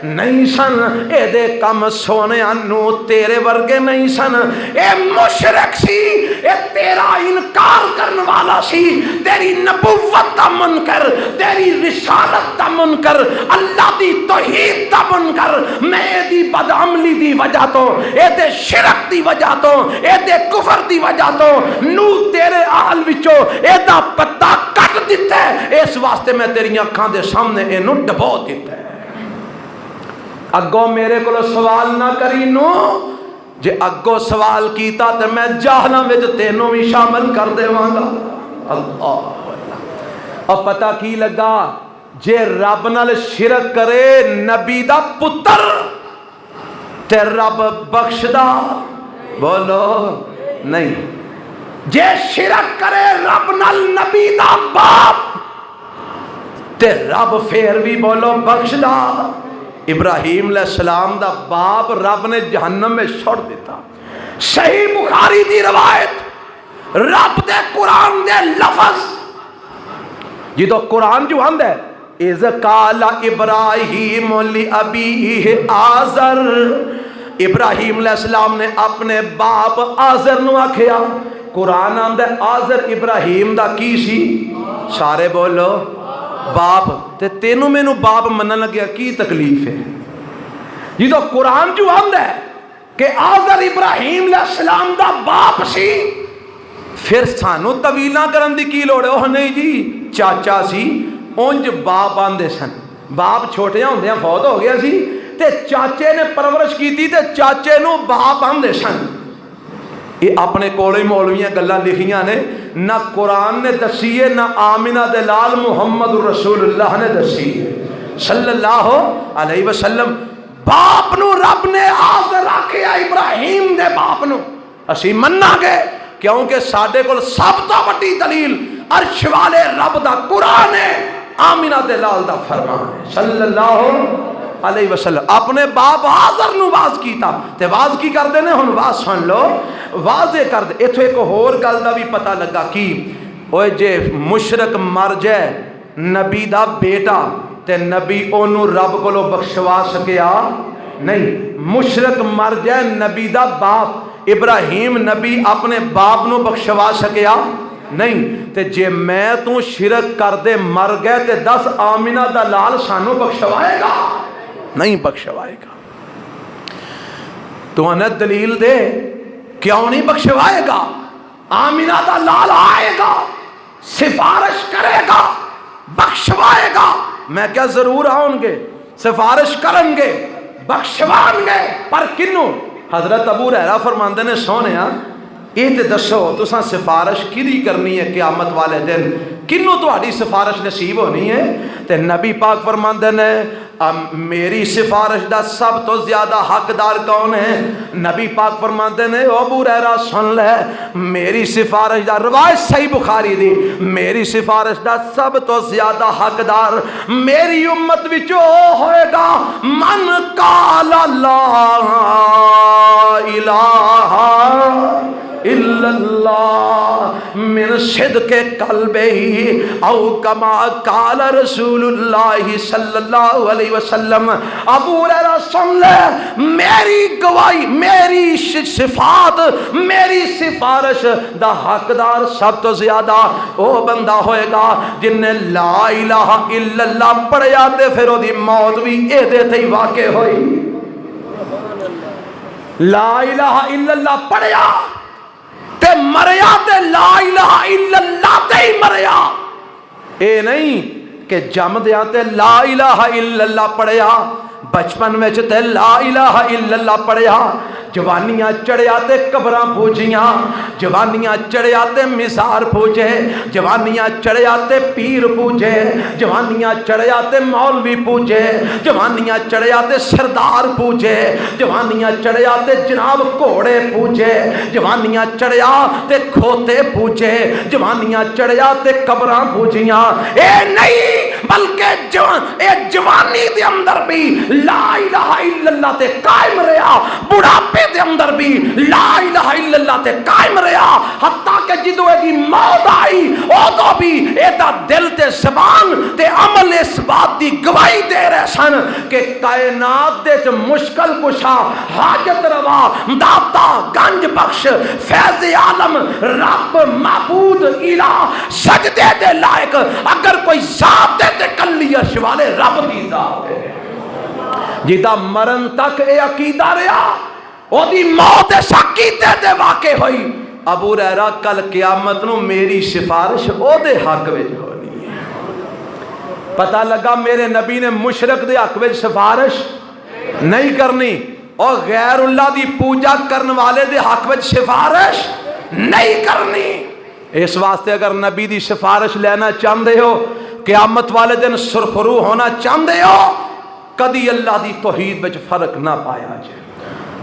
نہیں سن، اے دے کم سونے انو تیرے ورگے نہیں سن، اے مشرک سی، اے تیرا انکار کرنے والا سی، تیری نبوت دا منکر، تیری رسالت دا منکر، اللہ دی توحید دا منکر، میں اے دی بدعملی دی وجہ تو، اے دے شرک دی وجہ تو، اے دے کفر دی وجہ تو نو تیرے اہل وچوں اے دا پتہ کٹ دیتا ہے، اس واسطے میں تیری اکھاں دے سامنے اے نو ڈبو دیتا ہے۔ اگوں میرے کو سوال نہ کری نو، جے اگوں سوال کیتا تے میں جاہلاں وچ تینوں بھی شامل کر دیواں گا۔ اللہ اور پتہ کی لگا، جے رب نال شرک کرے نبی دا پتر تے رب بخشدا بولو نہیں. جے شرک کرے رب نال نبی دا باپ تے رب پھر بھی بولو بخشدا. ابراہیم علیہ السلام دا باپ رب نے جہنم میں چھوڑ دیتا. صحیح بخاری دی روایت رب دے قرآن دے لفظ جدو قرآن جو آندا ہے اذ قال ابراہیم لابیہ آزر، ابراہیم علیہ السلام نے اپنے باپ آزر نو آکھیا. قرآن آندا ہے آزر ابراہیم دا کی سی؟ سارے بولو باپ. تے تینوں مینوں باپ منن لگیا کی تکلیف ہے؟ جدو قرآن جو آندا ہے کہ آزر ابراہیم علیہ السلام دا باپ سی، پھر سانو طویلاں کرن دی کی لوڑ ہے؟ اوہ نہیں جی چاچا سی. اونج باپ آندے سن. باپ چھوٹیاں ہوندیاں فوت ہو گیا سی تے چاچے نے پرورش کیتی تے چاچے نو باپ آندے سن. یہ اپنے کولے مولویاں گلاں لکھیاں نے، نہ قرآن نے دسی ہے نہ آمنہ دے لال محمد رسول اللہ نے دسی ہے صلی اللہ علیہ وسلم. باپ نو رب نے آزر رکھیا ابراہیم دے باپ نو اسی مننا گے کیونکہ ساڈے کول سب تو بڑی دلیل عرش والے رب دا قرآن ہے، آمنہ دے لال دا فرمان ہے صلی اللہ علیہ وسلم. اپنے باپ آزر نو واز کیتا تے واز کی کر دینے ہن واز سن لو واضح کر دے. ایتھے ایک ہور گل دا بھی پتہ لگا کی اوے جے مشرک مر جائے نبی دا بیٹا تے نبی اونوں رب کولو بخشوا سکیا نہیں. مشرک مر جائے نبی دا باپ ابراہیم نبی اپنے باپ نو بخشوا سکیا نہیں. تے جے میں تو شرک کر دے مر گئے تے دس آمنہ دا لال سانو بخشوائے گا؟ نہیں بخشوائے گا. تو انہیں دلیل دے کیوں نہیں بخشوائے گا؟ آمنہ دا لال آئے گا، سفارش کرے گا، بخشوائے گا. میں کیا ضرور آؤں گے، سفارش کریں گے، بخشوان گے، پر کنوں؟ حضرت ابو ہریرہ فرماندے نے سونیا یہ تے دسو تساں سفارش کدی کرنی ہے قیامت والے دن؟ کنوں تہاڈی سفارش نصیب ہونی ہے؟ تے نبی پاک فرماندے نے میری سفارش دا سب تو زیادہ حقدار کون ہے؟ نبی پاک فرماندے نے او ابو ہریرہ سن لے میری سفارش دا، روایت صحیح بخاری دی، میری سفارش دا سب تو زیادہ حقدار میری امت وچ او ہوئے گا من قال لا الہ الا اللہ من صدق قلبہ او کما قال رسول اللہ صلی اللہ علیہ وسلم. ابو ہریرہ سن لے میری گواہی، میری صفات، میری سفارش دا حقدار سب تو زیادہ او بندہ ہوئے گا جن نے لا الہ الا اللہ پڑھیا تے پھر او دی موت بھی اے دے تے واقع ہوئی. لا الہ الا اللہ پڑھیا تے مریا تے لا الہ الا اللہ تے ہی مریا. اے نہیں کہ جم دیا تے لا الہ الا اللہ پڑھیا، بچپن میں تے لا الہ الا اللہ پڑھیا، جوانیاں چڑھیا تے قبراں پوجیاں، جوانیاں چڑھیا تے مزار پوجے، جوانیاں چڑھیا تے پیر پوجے، جوانیاں چڑھیا تے مولوی پوجے، جوانیاں چڑھیا تے سردار پوجے، جوانیاں چڑھیا تے جناب گھوڑے پوجے، جوانیاں چڑھیا تے کھوتے پوجے، جوانیاں چڑھیا تے قبراں پوجیاں. اے نہیں بلکہ اے جوانی دے اندر بھی لا الہ الا اللہ تے قائم رہا، بڑھاپے دے اندر بھی لا الہ الا اللہ تے قائم رہا، حتیٰ کہ جدو ایدی موت آئی او بھی ایدہ دل تے زبان تے عمل اس بات دی گواہی دے رہے سن کہ کائنات دے مشکل کشا، حاجت روا، داتا، گنج بخش، فیض عالم، رب، معبود، الہ، سجدے دے لائق اگر کوئی ذات دے تے کلی عرش والے رب دی ذات ہے جیدہ مرن تک اے عقیدہ رہا، او دی موت اس عقیدے دے واقع ہوئی. ابو ہریرہ کل قیامت نو میری سفارش او دے حق وچ ہونی ہے. پتہ لگا میرے نبی نے مشرک دے حق وچ سفارش نہیں کرنی اور غیر اللہ دی پوجا کرن والے دے حق وچ سفارش نہیں کرنی. اس واسطے اگر نبی دی سفارش لینا چاہندے ہو، قیامت والے دن سرخرو ہونا چاہندے ہو، کدی اللہ دی توحید وچ فرق نہ پایا جائے.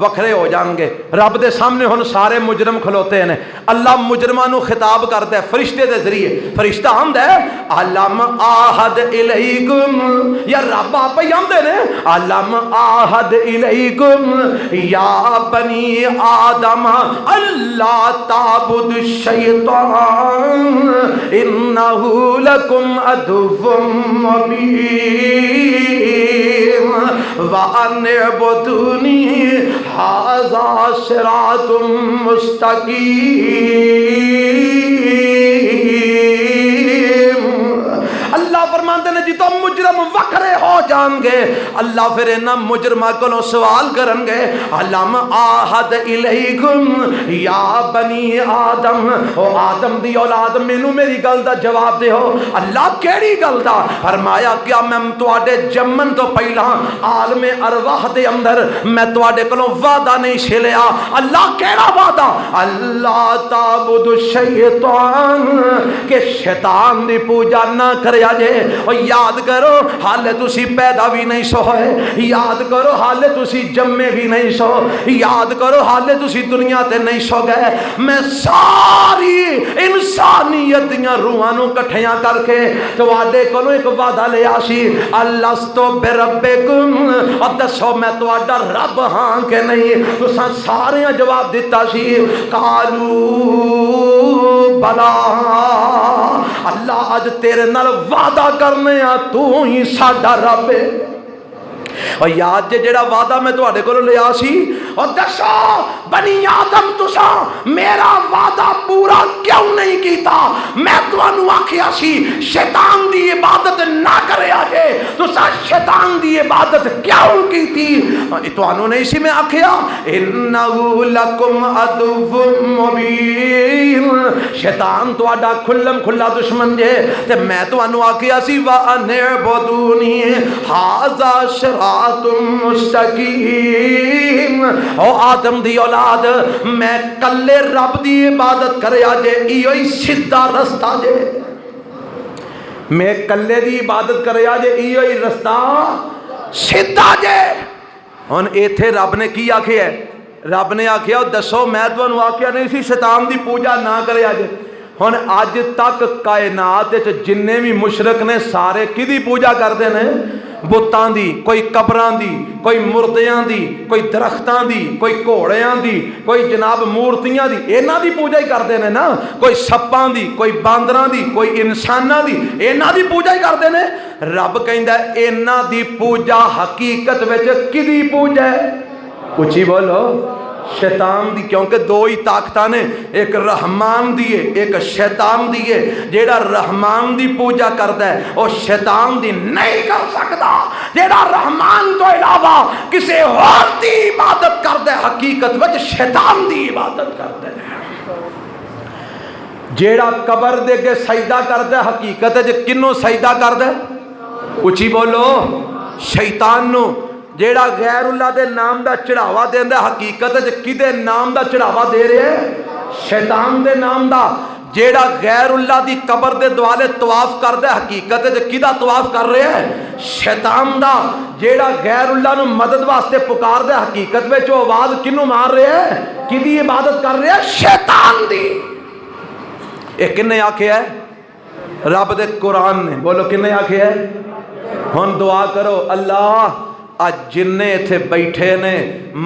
وکھرے ہو جان گے۔ رب دے سامنے ہن سارے مجرم کھلوتے ہیں، اللہ مجرماں نو خطاب کردا ہے فرشتے دے ذریعے۔ فرشتہ آندا ہے علم آہد الیکم، یا رب آپ ہی آندے نے علم آہد الیکم یا بنی آدم اللہ تعبد الشیطان انہ لکم عدو مبین وَأَنِ اعْبُدُونِي هَذَا صِرَاطٌ مُسْتَقِيمٌ۔ اللہ فرماندے نے جی تو مجرم وکھرے ہو جان گے، اللہ پھر انہاں مجرماں کولوں سوال کرن گے علم آہد الیکم یا بنی آدم، او آدم دی اولاد مینوں میری گل دا جواب دیو۔ اللہ کیڑی گل دا؟ فرمایا کیا میں تواڈے جمن تو پہلا عالم ارواح دے اندر میں تواڈے کولوں وعدہ نہیں چھلیا؟ اللہ کیڑا وعدہ؟ اللہ تعبد الشیطان، کہ شیطان دی پوجا نہ کریا جے۔ اور یاد کرو حالے تسی پیدا بھی نہیں سو ہوئے، یاد کرو حالے تسی جمے بھی نہیں سو، یاد کرو حالے تسی دنیا تے نہیں سو گئے۔ میں ساری انسانیت دیاں روحاں نو کٹھیاں کر کے تواڈے کولوں ایک وعدہ لیا سی الستو بربکم، اور دسو میں تواڈا رب ہاں کہ نہیں؟ تساں سارے جواب دیتا سی قالو بلا، اللہ اج تیرے نال وعدہ کرنے آ تو ہی ساڈا رب ہے۔ اور یاد جے جڑا وعدہ میں تواڈے کولوں لیا سی، اور دسو بنی آدم تساں میرا وعدہ پورا کیوں نہیں کیتا؟ میں تانوں آکھیا سی شیطان دی عبادت نہ کریا جے، تساں شیطان دی عبادت کیوں کیتی؟ تانوں نہیں سی میں آکھیا انہ لکم عدو مبین، شیطان تواڈا کھلم کھلا دشمن جے، تے میں تانوں آکھیا سی وَأَنِ اعْبُدُونِي هَذَا صراط مستقیم۔ او آدم دی اولاد میں کلے رب دی عبادت کریا جے، ایو ہی سیدھا رستہ جے، میں کلے دی عبادت کریا جے، ایو ہی رستہ سیدھا جے۔ ہن ایتھے رب نے کی آکھیا ہے؟ رب نے آکھیا دسو میں تانوں آکھیا نہیں سی شیطان دی پوجا نہ کریا جے؟ ہن اج تک کائنات وچ جننے بھی مشرک نے سارے کدی پوجا کردے نے؟ بتاں دی، کوئی قبراں دی، کوئی مردیاں دی، کوئی درختاں دی، کوئی گھوڑیاں دی، کوئی جناب مورتیاں دی، انہاں دی پوجا ہی کردے نے نا۔ کوئی سپاں دی، کوئی باندراں دی، کوئی انساناں دی، انہاں دی پوجا ہی کردے نے۔ رب کہندا ہے انہاں دی پوجا حقیقت وچ کدی پوجا ہے؟ اچھی بولو شیطان دی، کیونکہ دو ہی طاقتاں نے، ایک رحمان دی ہے ایک شیطان دی ہے۔ جیڑا رحمان دی پوجا کردا ہے وہ شیطان دی نہیں کر سکتا، جیڑا رحمان تو علاوہ کسی اور دی عبادت کردا ہے حقیقت وچ شیطان دی عبادت کردا ہے۔ جیڑا قبر دے کے سجدہ کردا ہے حقیقت وچ کنوں سجدہ کردا ہے؟ اچھی بولو شیطان نو۔ جیڑا غیر اللہ دے نام دا چڑھاوا دیندا حقیقت وچ کدے نام دا چڑھاوا دے رہے ہیں؟ شیطان دے نام دا۔ جیڑا غیر اللہ دی قبر دے دوالے طواف کردا حقیقت وچ کدا طواف کر رہے ہیں؟ شیطان دا۔ جیڑا غیر اللہ نو مدد واسطے پکاردا حقیقت وچ وہ آواز کینوں مار رہے ہیں؟ کدی عبادت کر رہے ہیں؟ شیطان دی۔ اے کنے آکھیا ہے؟ رب دے قرآن نے، بولو کنے آکھیا ہے؟ ہن دعا کرو اللہ آج جننے تھے بیٹھے نے،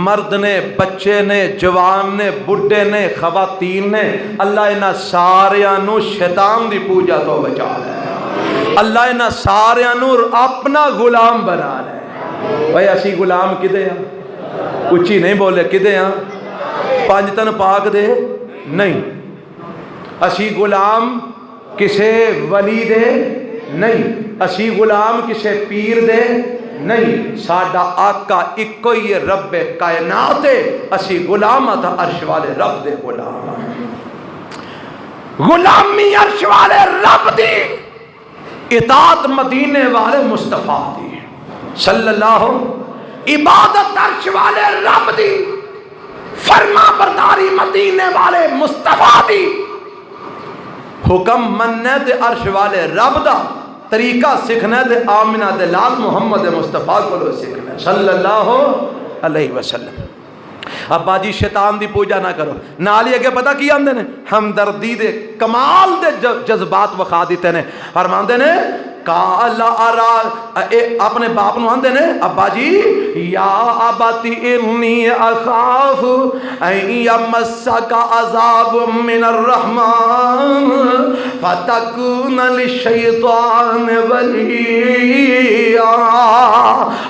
مرد نے، بچے نے، جوان نے، بڑھے نے، خواتین نے، اللہ انہاں ساریاں نو شیطان دی پوجا تو بچا لے، اللہ انہاں ساریاں نو اپنا غلام بنا لے۔ بھائی اسی غلام کدے ہاں؟ اچھی نہیں بولے کدے ہاں؟ پانچ تن پاک دے نہیں، اسی غلام کسے ولی دے نہیں، اسی غلام کسے پیر دے نہیں، ساڈا آقا اکو ہی رب کائنات ہے، اسی غلام تھا عرش والے رب دے غلام، غلامی عرش والے رب دی، اطاعت مدینے والے مصطفیٰ دی صلی اللہ، عبادت عرش والے رب دی، فرما برداری مدینے والے مصطفیٰ دی، حکم مننے دے عرش والے رب دا، طریقہ سکھنا دے آمنہ دے لال محمد مصطفیٰ کو لو سکھنا صلی اللہ علیہ وسلم۔ ابا جی شیطان دی پوجا نہ کرو، نال ہی اگے پتہ کی آندے نے ہمدردی دے کمال دے جذبات وکھا دیتے نے، فرماندے نے کالا ارا اپنے باپ نو آندے نے ابا جی یا اباتی انی اخاف ان یمسک عذاب من الرحمن فتکون للشیطان ولیا۔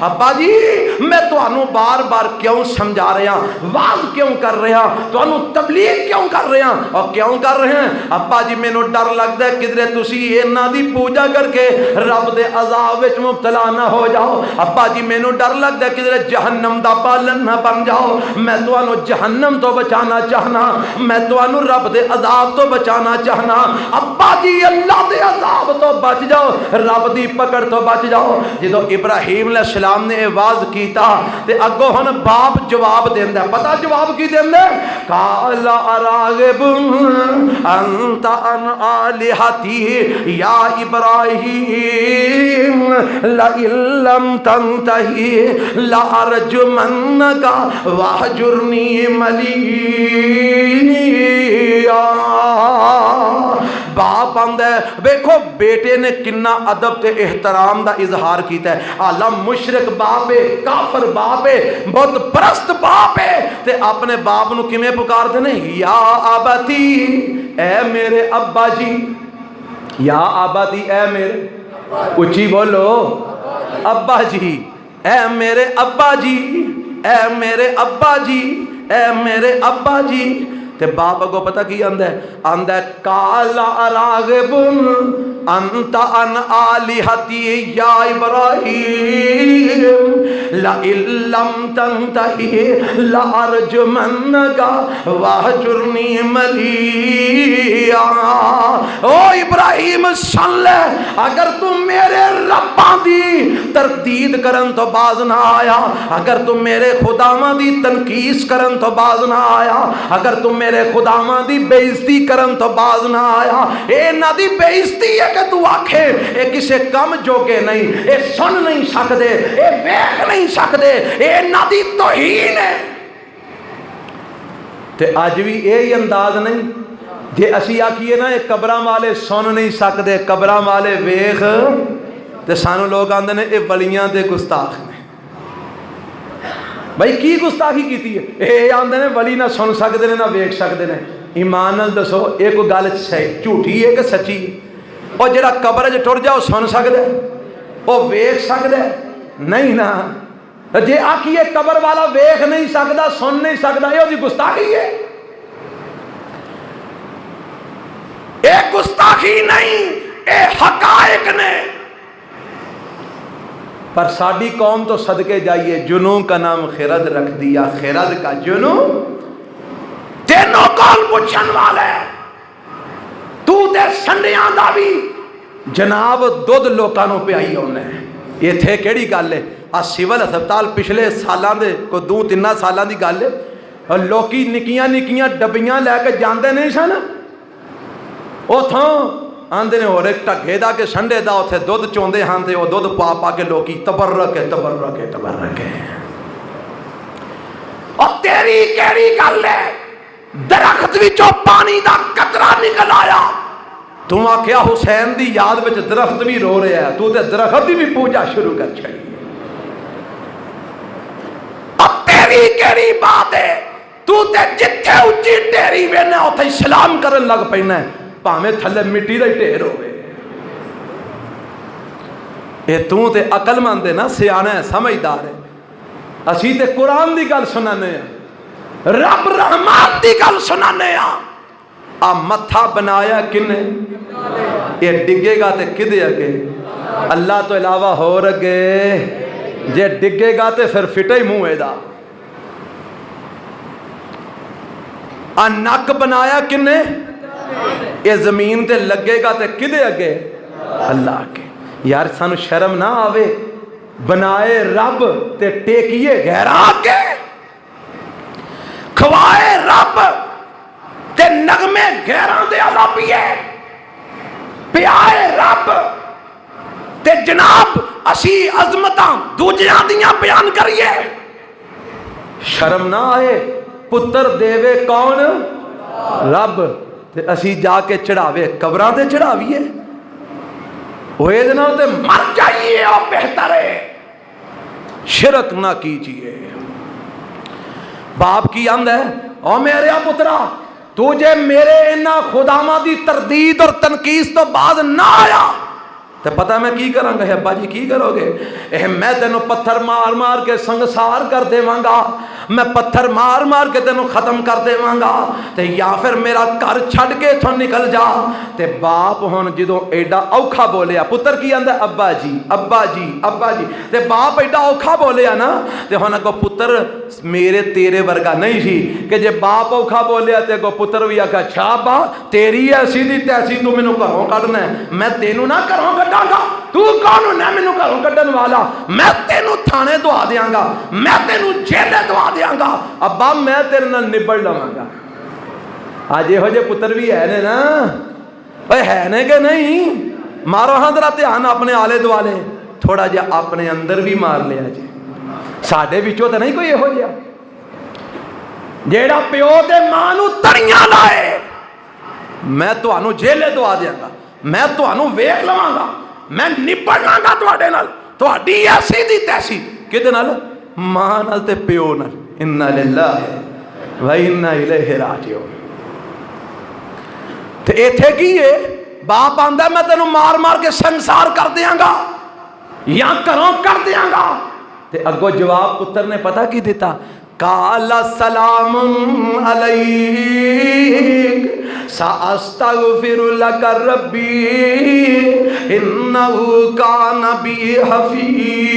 ابا جی میں تانوں بار بار کیوں سمجھا رہا، واز کیوں کر رہا، تانوں تبلیغ کیوں کر رہا، اور کیوں کر رہے ہیں ابا جی مینوں ڈر لگدا ہے کدھر تسی انہاں دی پوجا کر کے رب دے عذاب وچ مبتلا نہ ہو جاؤ، ابا جی مینوں ڈر لگدا ہے کدھر جہنم دا پالن نہ بن جاؤ، میں تانوں جہنم تو بچانا چاہنا، میں تانوں رب دے عذاب تو بچانا چاہنا، ابا جی اللہ دے عذاب تو بچ جاؤ، رب دی پکڑ تو بچ جاؤ۔ جدوں ابراہیم علیہ السلام نے آواز کیتا تے اگوں ہن باپ جواب دیندا، پتہ جواب کی دیندا، قال اراغب انت ان الہتی یا ابراہیم لئن لم تنتہی لارجمنک واہجرنی ملیا۔ باپ آندا ہے ویکھو بیٹے نے کنا ادب تے احترام دا اظہار کیتا ہے، آلہ مشرک باپ ہے، کافر باپ ہے، بت پرست باپ ہے، تے اپنے باپ نو کیویں پکارتے نے یا اباتی اے میرے ابا جی، یا اباتی اے میرے، اچھی بولو ابا جی، اے میرے ابا جی، اے میرے ابا جی، اے میرے ابا جی۔ تے باپ اگو پتہ کی آندا ہے کالا راغب انت ان آلہتی یا ابراہیم لئن لم تنتہی لارجمنک واہجرنی ملیا۔ او ابراہیم سن لے، اگر تم میرے رباں دی تردید کرن تو باز نہ آیا، اگر تم میرے خداواں دی تنقیس کرن تو باز نہ آیا، اگر تم میرے خداواں دی بے عزتی کرن تو باز نہ آیا، اے نہ دی بے عزتی ہے کہ تو آکھے اے کسے کم جوگے نہیں، اے سن نہیں سکدے، اے ویکھ نہیں سکدے، اے نہ دی توہین ہے۔ تے اج بھی یہی انداز نہیں جے اسی آکھیے نا اے قبراں والے سن نہیں سکدے، قبراں والے ویکھ، تے سانو لوگ آندے نے اے ولیاں دے گستاخ نے۔ بھائی کی گستاخی کیتی ہے؟ اے آندے نے ولی نہ سن سکدے نے نہ ویکھ سکدے نے۔ ایمان نال دسو اے کوئی گل جھوٹی ہے کہ سچی؟ اور جڑا قبر وچ ٹر جا او سن سکدا ہے، او ویکھ سکدا ہے؟ نہیں نا۔ جے آکھیے قبر والا ویکھ نہیں سکدا، سن نہیں سکدا، اے دی گستاخی ہے۔ اے گستاخی نہیں، اے حقائق نے۔ پر ساڈی قوم تو صدقے جائیے، جنوں کا نام خرد رکھ دیا، خرد کا جنوں تینوں کول پوچھن والا ہے، تو تے سنڈیاں دا بھی جناب دودھ لوکاں نوں پیائی ہونے۔ یہ تھے کیڑی گل ہے؟ آ سول ہسپتال پچھلے سالاں دے کوئی 2-3 سالاں دی گل ہے، اور لوکی نکیاں نکیاں ڈبیاں لے کے جاندے نہیں سن، اوتھوں آندے نے اور ایک ٹگے دا کے سنڈے دا اتھے دودھ چوندے ہاں تے وہ دودھ پا پا کے لوکی تبرک ہے تبرک ہے تبرک ہے۔ اور تیری کیڑی گل ہے؟ درخت وچوں پانی دا قطرہ نکل آیا، تو آکھیا حسین دی یاد وچ درخت بھی رو رہا ہے، تو تے درخت دی بھی پوجا شروع کر چھڑی۔ اور تیری کیڑی بات ہے؟ تو تے جتھے اچھی ڈیری وینے اتھے سلام کرن لگ پینا ہے، پاویں تھلے مٹی دا ڈھیر ہوئے۔ اے تو تے عقل مند ہے نا، سیانا ہے، سمجھدار ہے۔ اسی تے قرآن دی گل سنانے ہیں، رب رحمان دی گل سنانے ہیں۔ آ متھا بنایا کنے؟ یہ ڈگے گا تے کدے اگے؟ اللہ تو علاوہ ہو رگے، جے ڈگے گا تے پھر فٹے ہی منہ دا۔ آ نک بنایا کنے؟ یہ زمین تے لگے گا تے کدے اگے؟ اللہ کے۔ یار سانو شرم نہ آوے، بنائے رب تے ٹیکیے غیراں کے، کھوائے رب تے نغمے غیراں دے اللہ پیے، پیائے رب تے جناب اسی عظمتاں دوجیاں دیاں بیان کریے۔ شرم نہ آئے پتر دیوے کون رب تے اسی جا کے چڑھاوے قبراں تے چڑھاویے ہوئے دنوں تے مر جائیے اور بہتر ہے شرک نہ کیجیے باپ کی آمد ہے او میرے پترا تجھے میرے انہا خدامہ دی تردید اور تنقیص تو بعد نہ آیا تو پتہ میں کی کروں گا ابا جی کی کرو گے میں تینوں پتھر مار مار کے سنگسار کر دے مانگا میں پتھر مار مار کے تینوں ختم کر دے مانگا تے یا پھر میرا گھر چھڑ کے تھوں نکل جا تے باپ ہون جدوں ایڈا اوکھا بولیا پتر کی آندہ ابا جی ابا جی ابا جی تے باپ ایڈا اوکھا بولیا نا تے ہونا کو پتر میرے تیرے ورگا نہیں سی کہ جے باپ اوکھا بولیا تے کو پتر بھی آکھا چھا با تیری ایسی دی تیسی تو میں نو گھروں کڈنا ہے میں تینوں نہ گھروں کڈاں گا تو کون ہے میں نو گھروں کڈن والا میں تینوں تھانے دعا دیاں گا میں تینوں جیلے دعا دیاں گا ابا میں تیرے نال نبڑ لواں گا آج یہ ہو جے پتر بھی ہے نا اے ہے نے کہ نہیں مارو ہاں ذرا دھیان اپنے آلے دوالے تھوڑا جا اپنے اندر بھی مار لیا جی ساڈے وچوں تے نہیں کوئی یہ ہو جیا جیڑا پیو تے ماں نو تڑیاں لائے میں تانوں جیلے دعا دیاں گا میں تانوں ویکھ لواں گا میں نبڑ لاں گا تواڈے نال تہاڈی ایسی دی تیسی کدے نال ماں نال تے پیو نال انا للہ و انا الیہ راجعون تے ایتھے کی ہے باپ آندا میں تینوں مار مار کے سنسار کر دیاں گا یا کروں کر دیاں گا تے اگو جواب پتر نے پتہ کی دیتا قال سلام علیک ساستغفر لک ربی انہ کان بی حفیظا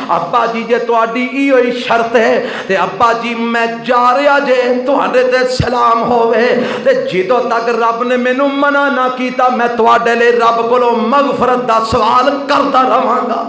ابا جی جے تواڈی ایہی شرط ہے تے ابا جی میں جا رہا جے تواڈے تے سلام ہوے تے جدوں تک رب نے مینوں منع نہ کیتا میں تواڈے لئی رب کولوں مغفرت دا سوال کردا رہاں گا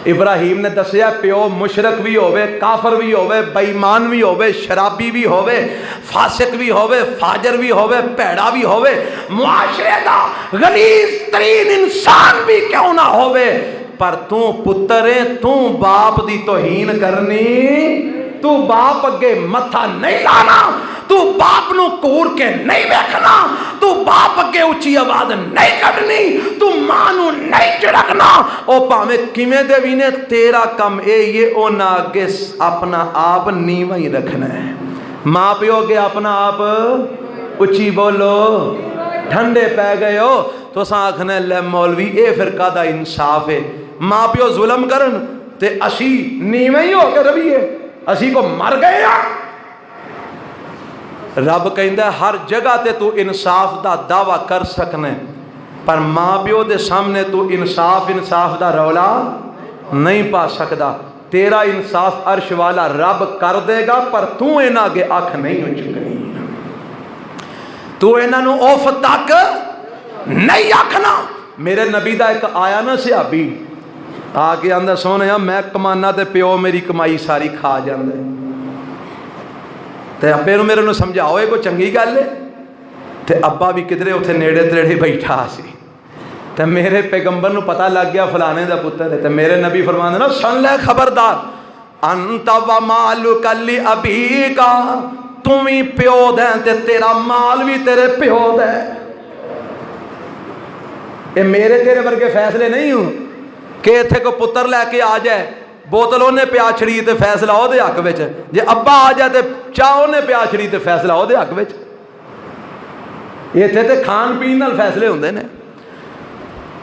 ابراہیم نے دسیا پیو مشرک بھی ہوئے کافر بھی ہوئے بےمان بھی ہوئے شرابی بھی ہوئے فاسق بھی ہوئے فاجر بھی ہوئے پیڑا بھی ہوئے معاشرے دا غلیظ ترین انسان بھی کیوں نہ ہوئے پر تو پتر ہے تو باپ دی توہین کرنی تو باپ اگے متھا نہیں لانا تو باپ نو کور کے نہیں بیکھنا تو باپ اگے اچھی آواز نہیں کڈنی تو ماں نو نہیں چڑکنا او پاویں کیویں دے وی نے تیرا کم اے یہ او نہ اگے اپنا آپ نیواں ہی رکھنا ہے ماں پیو اگے اپنا آپ اچھی بولو ٹھنڈے پے گئے ہو تو ساں آکھنے لے مولوی اے فرقہ دا انصاف ہے ماں پیو ظلم کرن تے اسی نیویں ہی ہو کے رویے اسی کو مر گئے ہیں رب کہندا ہے ہر جگہ تے تو انصاف دا دعویٰ کر سکنے پر ماں پیو دے سامنے تو انصاف دا رولا نہیں پا سکدا تیرا انصاف عرش والا رب کر دے گا پر تو انہاں اگے اکھ نہیں ہو چکنی تو انہاں نو اوف تک نہیں آکھنا میرے نبی دا ایک آیا نا صحابی آگے آندہ سونے میں کمانا تے پیو میری کمائی ساری کھا جاندے تے ابے نو میرے نو سمجھاؤ یہ کوئی چنگی گل ہے تے ابا بھی کدھرے اتنے نیڑے تیڑے بیٹھا سی تے میرے پیغمبر نو پتہ لگ گیا فلانے دا پتر ہے تے میرے نبی فرماندے نا سن لے خبردار انت و مالک لابیکا تم ہی پیو دے تے تیرا مال بھی تیرے پیو دے یہ میرے تیرے ورگے فیصلے نہیں ہوں کہ اتھے کو پتر لے کے آ جائے بوتل انہیں پیا چھڑی تے فیصلہ ہو دے حق وچ جے ابا آ جائے تے چاہ انہیں پیا چھڑی تے فیصلہ ہو دے حق وچ یہ تھے تے کھان پین نال فیصلے ہوندے نے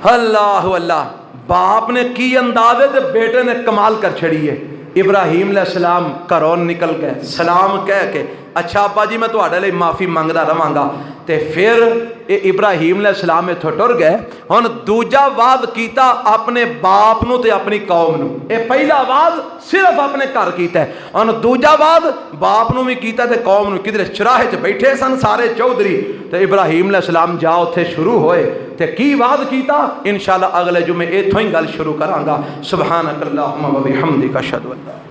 اللہ اللہ باپ نے کی اندازے تے بیٹے نے کمال کر چھڑی ہے ابراہیم علیہ السلام گھروں نکل گئے سلام کہہ کے اچھا ابا جی میں تواڈے لئی معافی منگدا رہاں گا تے پھر ابراہیم علیہ السلام میں ٹر گئے ہن دوجا وعد کیتا اپنے باپ نو تے اپنی قوم نو اے پہلا وعد صرف اپنے گھر کیتا ہے ہن دوجا وعد باپ نو بھی کیتا تے قوم نو کدھر چراہے چ بیٹھے سن سارے چودھری تے ابراہیم علیہ السلام جا اوتھے شروع ہوئے تے کی وعد کیتا انشاءاللہ اگلے جمعے ایتھوں ہی گل شروع کراں گا سبحانک اللہم و بحمدک اشہد ان لا